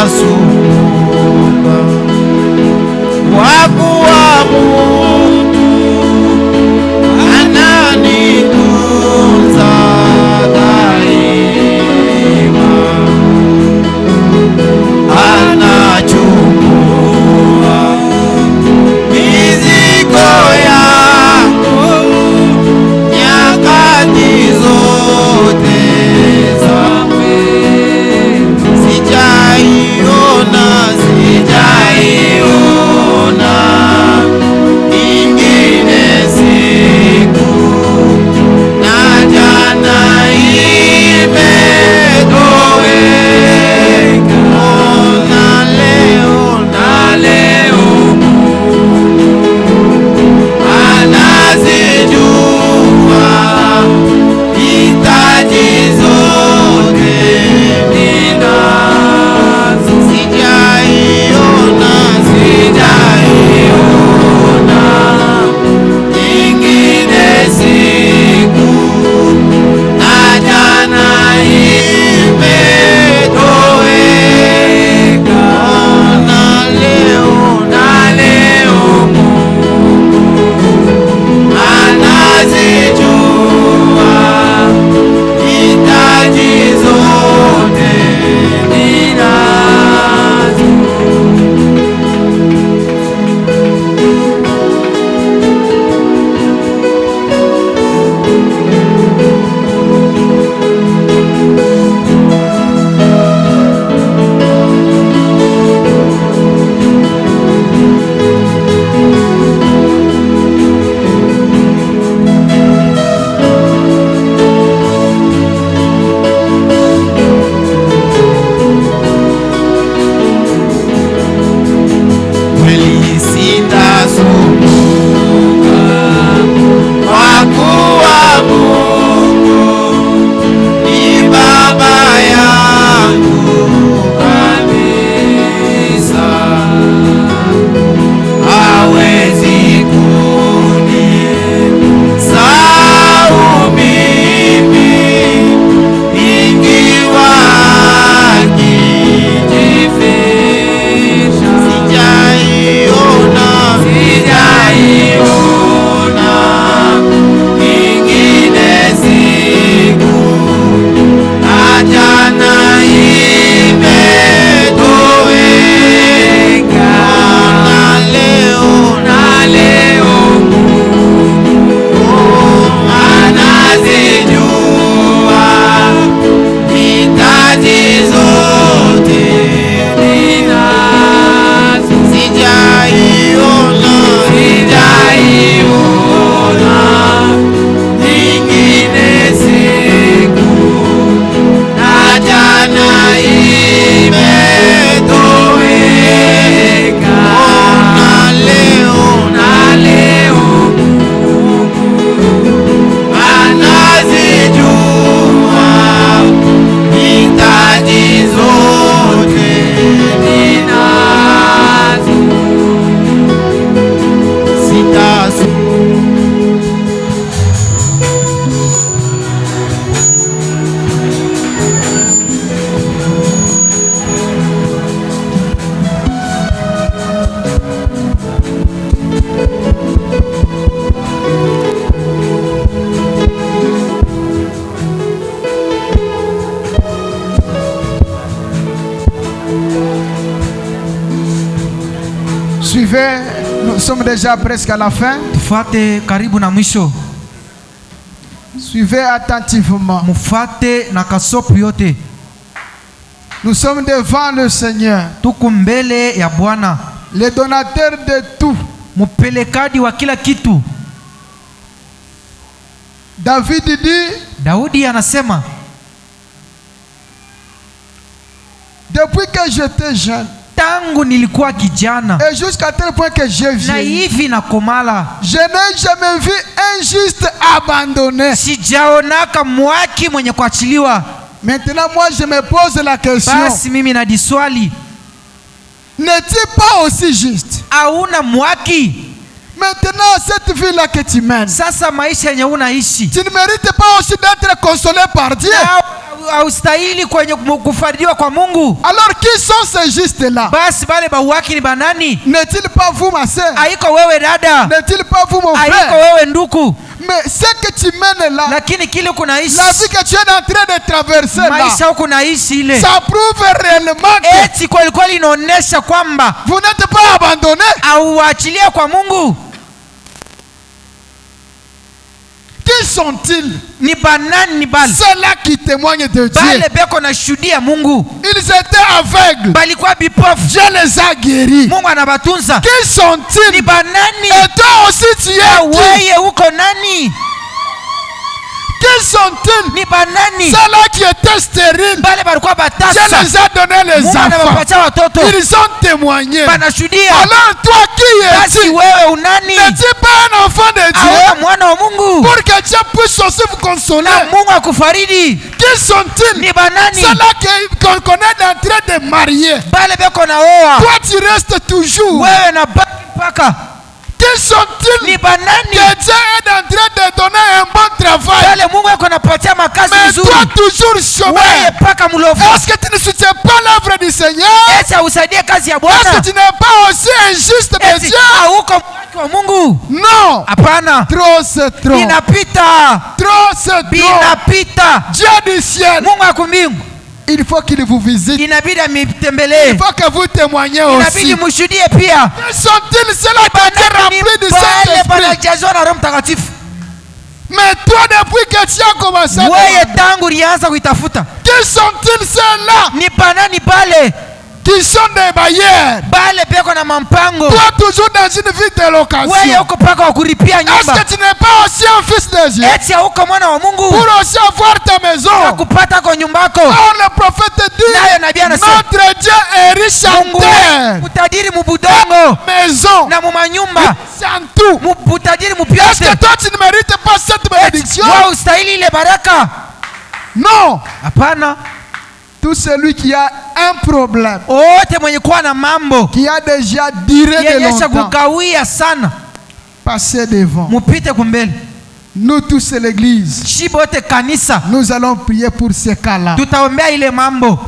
sitasumbuka, kwa kuwa Mungu ananitunza daima, anachukua mizigo yangu nyakati zote zangu. Sijaiona ingine siku, na jana imetoweka. Na leo anazijua hitaji zote ninazo. Sijaiona ingine siku, na jana imetoweka. Na leo anazijua hitaji zote ninazo. Kweli sitasumbuka, kwa kuwa Mungu ni baba yangu kabisa. Hawezi kunisahau mimi, ingiwa akijificha. Sijaiona ingine siku, na jana imetoweka. Na leo anazijua hitaji zote ninazo. Sijaiona ingine siku, na jana imetoweka. Na leo anazijua hitaji zote ninazo. Suivez, nous sommes déjà presque à la fin. Tufuate karibu na mwisho. Suivez attentivement. Mufate na kasopu yote. Nous sommes devant le Seigneur, Tuko mbele ya Bwana, le donateur de tout. mpelekadi wa kila kitu. David dit, Daudi anasema, depuis que j'étais jeune, tangu nilikuwa kijana et jusqu'à tel point que j'ai na vieilli, hivi na komala, je n'ai jamais vu un juste abandonné. sijaonaka mwaki mwenye kuachiliwa. Maintenant, moi, je me pose la question, Basi mimi nadiswali, n'est-il pas aussi juste? hauna mwaki? Maintenant, cette vie-là que tu mènes, Sasa maisha yenye unaishi, tu ne mérites pas aussi d'être consolé par Dieu? haustahili kwenye kufarijiwa kwa Mungu. Alors qui sont ces justes-là? Basi bale bauhaki ni banani? N'est-il pas vous ma sœur? Haiko wewe dada, N'est-il pas vous mon haiko frère? wewe nduku, Mais ce que tu mènes là, lakini kile kunaishi, la vie que tu es en train de traverser là, maisha huko naishi ile, ça prouve réellement que eti kweli kweli inaonesha kwamba vous n'êtes pas abandonné. auachilia kwa Mungu. Qui sont-ils? Ni banani? Ni bale Ceux-là qui témoignent de Dieu. bale beko na shuhudia Mungu, Ils étaient aveugles. balikuwa bipofu, Dieu les a guéris. Mungu anabatunza. Qui Ni sont-ils? banani? Et toi aussi tu es qui? Weye uko nani? Qui sont-ils? Ni banani? Ceux-là qui étaient stériles. Bale balikuwa Dieu batasa, les a donné les Mungu enfants. anabapatia watoto, Ils ont témoigné. banashuhudia. Alors toi qui Basi es-tu? wewe unani? N'es-tu pas un enfant de Dieu? Awe mwana wa Mungu Pour que Dieu puisse aussi vous consoler. na Mungu akufariji. Qui sont-ils? Ni banani? Ceux-là qu'on est en train de marier. Bale beko na oa, Toi tu restes toujours. wewe na baki mpaka. Qui sont-ils? Ni banani? Que Dieu est en train de donner un bon travail. Bale Mungu ako napatia makazi Mais nzuri, toi toujours wewe chômeur. mpaka mlofu. Est-ce que tu ne soutiens pas l'œuvre du Seigneur? Eti usaidie kazi ya Est-ce Bwana? que tu n'es pas aussi injuste de Eti Dieu? hauko mwaki wa Mungu? Non. Hapana, Trop c'est trop. inapita, Trop c'est trop. inapita. Dieu du ciel, Mungu akumbingu il faut qu'il vous visite. inabidi Il amitembelee, faut que vous témoignez inabidi aussi. mushuhudie pia. Qui sont-ils? Ceux-là qui étaient remplis du Bale Saint-Esprit. banajazwa na Roho Mtakatifu. Mais toi, depuis que tu as commencé, Wewe tangu ulianza kuitafuta, qui sont-ils ceux-là ni banani bale? qui sont des bailleurs? Bale peko na mampango, Toi, toujours dans une vie de wewe location. uko paka wa kulipia Est-ce nyumba. que tu n'es pas aussi un fils de Dieu? Eti hauko mwana wa Mungu Pour aussi avoir ta na maison. kupata kwa nyumbako. Or, le prophète Nayo dit, nabii anasema notre Dieu est riche en Mungu terre, utajiri mubudongo maison, na mumanyumba, en tout. utajiri Est-ce mupyote. que toi, tu ne mérites pas cette bénédiction? Wewe ustahili ile baraka? Non. Hapana. Tout celui qui a un problème, Wote mwenye kuwa na mambo qui a déjà duré de yenyesha longtemps, kukawia sana, passez devant. mupite kumbele. Nous tous, c'est l'église. Shibote kanisa Nous allons prier pour ces cas-là. tutaombea ile mambo.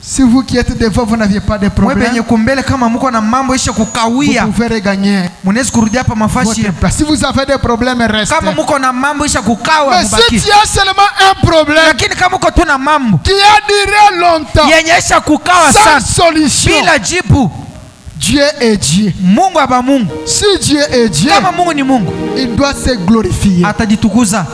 Si vous qui êtes devant, vous n'aviez pas de Mwe benye problème, kumbele kama muko na mambo ishe vous kukawia, pouvez regagner munezi kurudia pa mafashi. votre place. Si vous avez des problèmes, restez. Kama muko na mambo ishe kukawa Mais si mubaki, tu as seulement un problème lakini kama muko tu na mambo qui a duré longtemps, yenyesha kukawa sans sana solution, bila jibu, Dieu est Dieu. Mungu aba Mungu. Si Dieu est Dieu, Kama Mungu ni Mungu, il doit se glorifier. atajitukuza.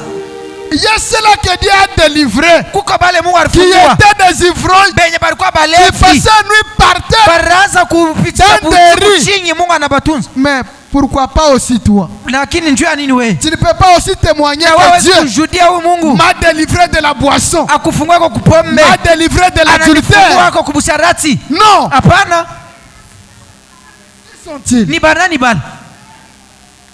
Il y a ceux-là que Dieu a délivrés, Kuko bale Mungu qui alifungua étaient des ivrognes, benye balikuwa qui balevi, passaient nuit par terre. baraza kupitia Tenderi. chini, Mungu anabatunza. Mais pourquoi pas aussi toi? Lakini njoo ya nini wewe? Tu ne peux pas aussi témoigner Na que wewe Dieu kushuhudia huyu Mungu m'a délivré de la boisson, akufungua kwa kupombe, m'a délivré de ananifungua l'adultère. kwa kubusharati. Non. Hapana, Qui sont-ils? ni banani bale?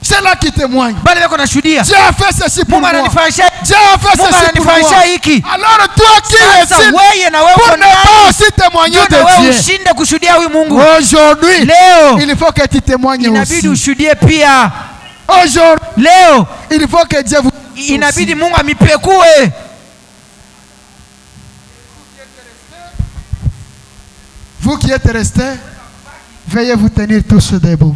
C'est là qui témoigne. Bale beko nashuhudia Dieu a fait ceci pour Mungu moi. ananifanyisha, Dieu a fait Mungu ceci pour moi. ananifanyisha hiki. Alors toi qui Sasa es-tu wewe na wewe pour uko ne pas nani? aussi témoigner Njoo na wewe de Dieu? ushinde kushuhudia huyu Mungu. Aujourd'hui, Leo il faut que tu témoignes inabidi aussi. ushuhudie pia. Aujourd'hui, Leo il faut que Dieu vous inabidi Mungu amipekue. Vous qui êtes restés, veuillez vous tenir tous debout.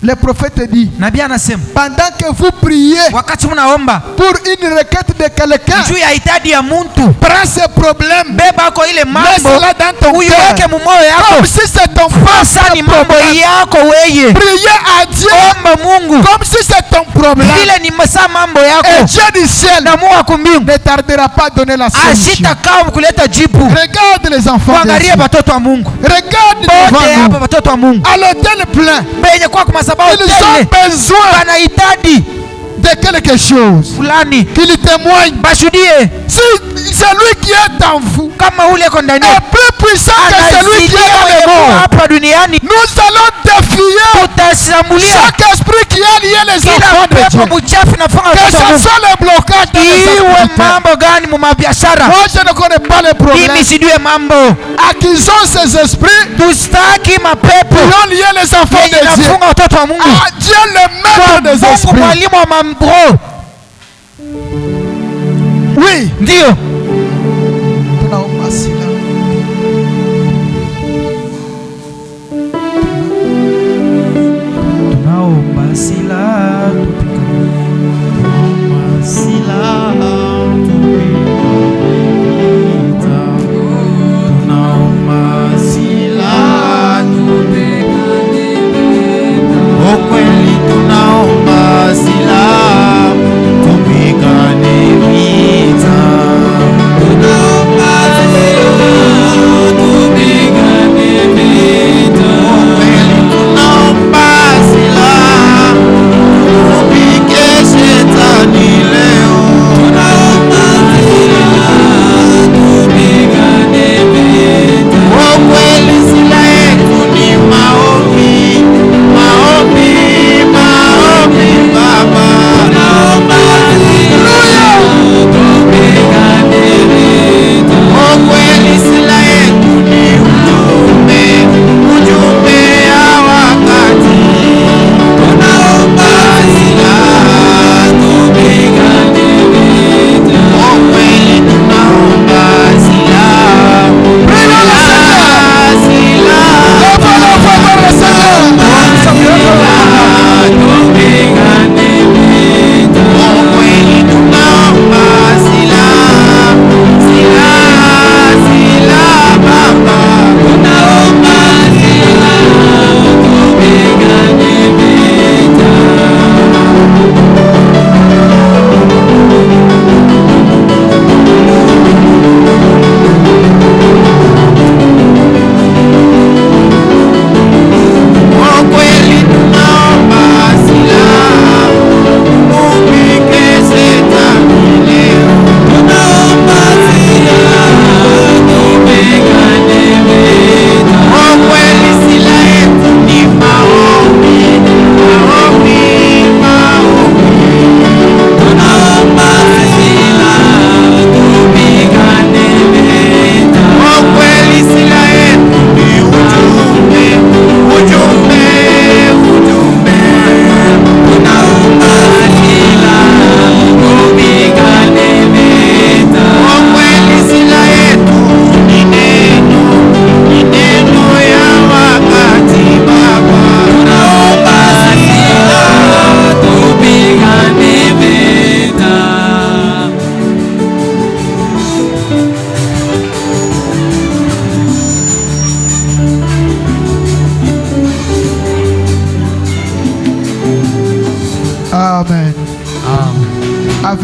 Le prophète dit, Nabii anasema pendant que vous priez wakati mnaomba pour une requête de quelqu'un, juu ya hitaji ya mtu, prends ce problème, beba ako ile mambo laisse-la dans ton uiweke cœur, mumoyo yako. comme si c'est ton Sasa ni propre mambo problème. yako weye, Priez à Dieu omba Mungu comme si c'est ton problème. vile ni sa mambo Et yako, Dieu du ciel na Mungu akumbingu ne tardera pas à donner la solution. ashitakaa kuleta jibu. Regarde les enfants de Mwangalie Dieu. batoto wa Mungu Regarde bote devant hapa, nous. batoto wa Mungu À l'hôtel plein, benye kwa kumasabau ils ont tele besoin banahitaji de quelque chose. fulani, Qu'il témoigne. bashuhudie Si celui qui est en vous kama ule ko ndani est plus puissant que celui qui est dans anazidia le monde, hapa duniani, nous allons défier tutashambulia chaque esprit qui a lié les kila enfants de Dieu. pepo mchafu nafanya Que watoto wa ce Mungu. soit les blocages dans les Iwe activités. mambo gani mumabiashara, Moi, je ne connais pas les problèmes. mimi sijue mambo. Acquisons ces esprits Tustaki mapepo qui ont lié les enfants yenye de Dieu. nafunga watoto wa Mungu À Dieu le kwa maître des Mungu, esprits. mwalimu wa mambo. Oui, Ndio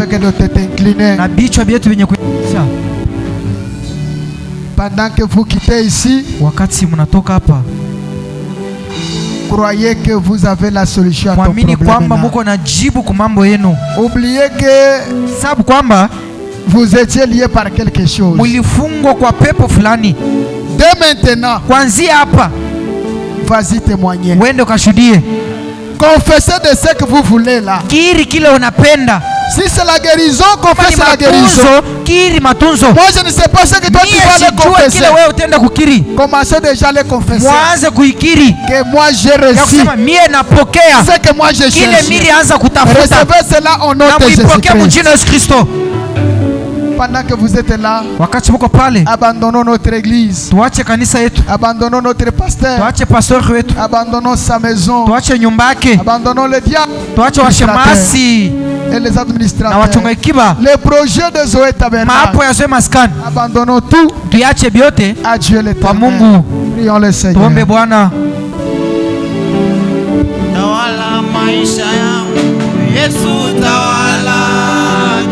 que nos têtes inclinées, na vichwa vyetu vyenye kuisha. pendant que vous quittez ici, Wakati mnatoka hapa, croyez que vous avez la solution à ton mwamini problème. kwamba maintenant. muko na jibu kwa mambo yenu. Oubliez que Sababu kwamba vous étiez lié par quelque chose. mulifungwa kwa pepo fulani. Dès maintenant, Kuanzia hapa vas-y témoigner. uende ukashuhudie. Confessez de ce que vous voulez là. Kiri kile unapenda. Si c'est la guérison, Kama ni confesse la guérison. matunzo, kiri matunzo. Moi, je ne sais pas ce que toi tu Mie vas le sijue confesser. kile wewe utenda kukiri. Commencez déjà à le confesser. Mwanze kuikiri. Que moi j'ai Ya reçu. kusema mie napokea Ce que moi j'ai kile cherché. miri anza kutafuta. Recevez cela au nom Na de muipokea Jésus-Christ. mjina Yesu Kristo. Pendant que vous êtes là, Wakati muko pale, abandonnons notre église. tuache kanisa yetu. Abandonnons notre pasteur. Tuache pastor wetu. Abandonnons sa maison. Tuache nyumba yake. Abandonnons le diable Tuache washemasi et les na administrateurs. wachunga ikiba. Les projets de Zoé Tabernacle. Maapo ya Zoe Maskani. Abandonnons tout Tuache biote à Dieu kwa l'éternel. Mungu. Prions le Seigneur. Tuombe Bwana. Tawala maisha yangu Yesu, tawala,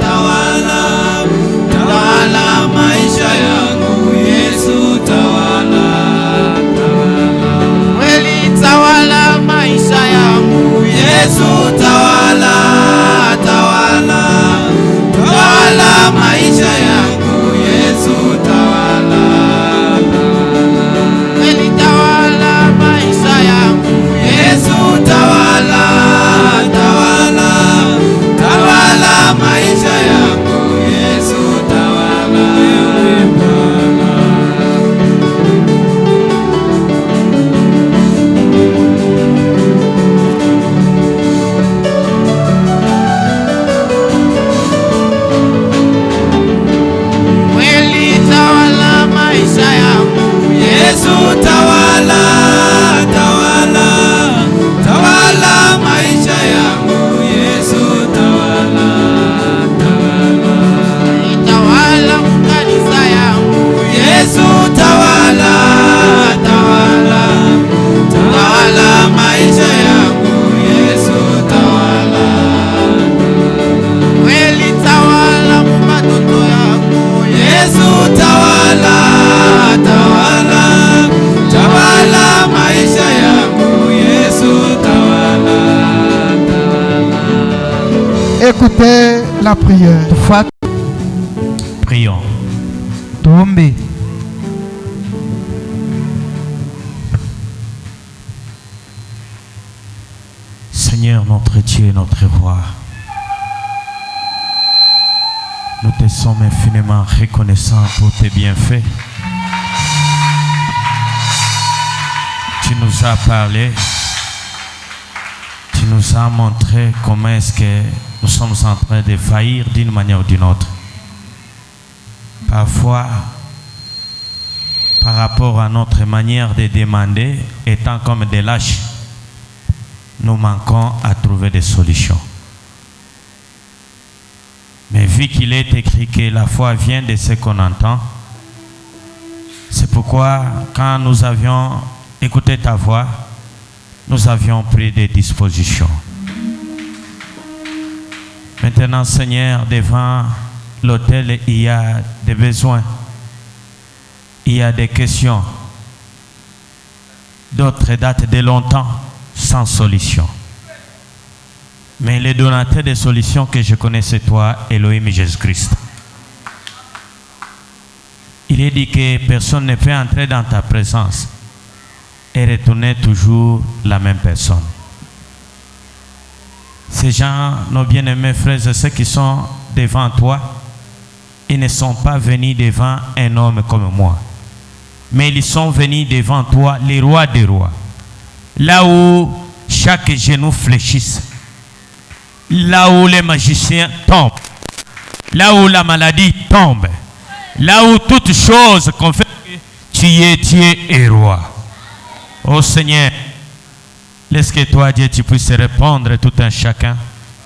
tawala, tawala maisha yangu Yesu, tawala, tawala. Kweli tawala maisha yangu Yesu, tawala, tawala, tawala maisha yangu Yesu, tawala, tawala. Kweli tawala maisha yangu Yesu, tawala, tawala, tawala maisha yangu Yesu, tawala, tawala. Kweli tawala maisha yangu Yesu, tawala, tawala, tawala maisha yangu Yesu, tawala, tawala. Tawala kanisa yangu Yesu, tawala, tawala, tawala maisha yangu Yesu, tawala, tawala. Kweli tawala matoto yangu Yesu, tawala, tawala, tawala maisha yangu Yesu, tawala, tawala. Écoutez la prière. Tufuate, Prions. tuombe. Seigneur, notre Dieu et notre roi, nous te sommes infiniment reconnaissants pour tes bienfaits. Tu nous as parlé, tu nous as montré comment est-ce que nous sommes en train de faillir d'une manière ou d'une autre. Parfois, par rapport à notre manière de demander, étant comme des lâches, nous manquons à trouver des solutions. Mais vu qu'il est écrit que la foi vient de ce qu'on entend, c'est pourquoi quand nous avions écouté ta voix, nous avions pris des dispositions. Maintenant, Seigneur, devant l'autel, il y a des besoins, il y a des questions. D'autres datent de longtemps sans solution. Mais le donateur des solutions que je connais, c'est toi, Elohim Jésus-Christ. Il est dit que personne ne peut entrer dans ta présence et retourner toujours la même personne. Ces gens, nos bien-aimés frères et ceux qui sont devant toi, ils ne sont pas venus devant un homme comme moi, mais ils sont venus devant toi, les rois des rois. Là où chaque genou fléchisse, là où les magiciens tombent, là où la maladie tombe, là où toute chose qu'on fait, tu es Dieu et roi. Oh Seigneur, laisse que toi, Dieu, tu puisses répondre tout un chacun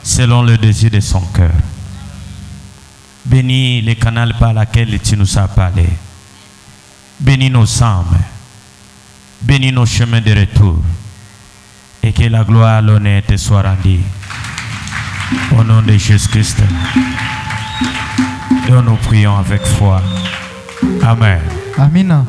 selon le désir de son cœur. Bénis le canal par lequel tu nous as parlé. Bénis nos âmes. Bénis nos chemins de retour. Et que la gloire, l'honneur te soit rendue. Au nom de Jésus-Christ. Et nous prions avec foi. Amen. Amina.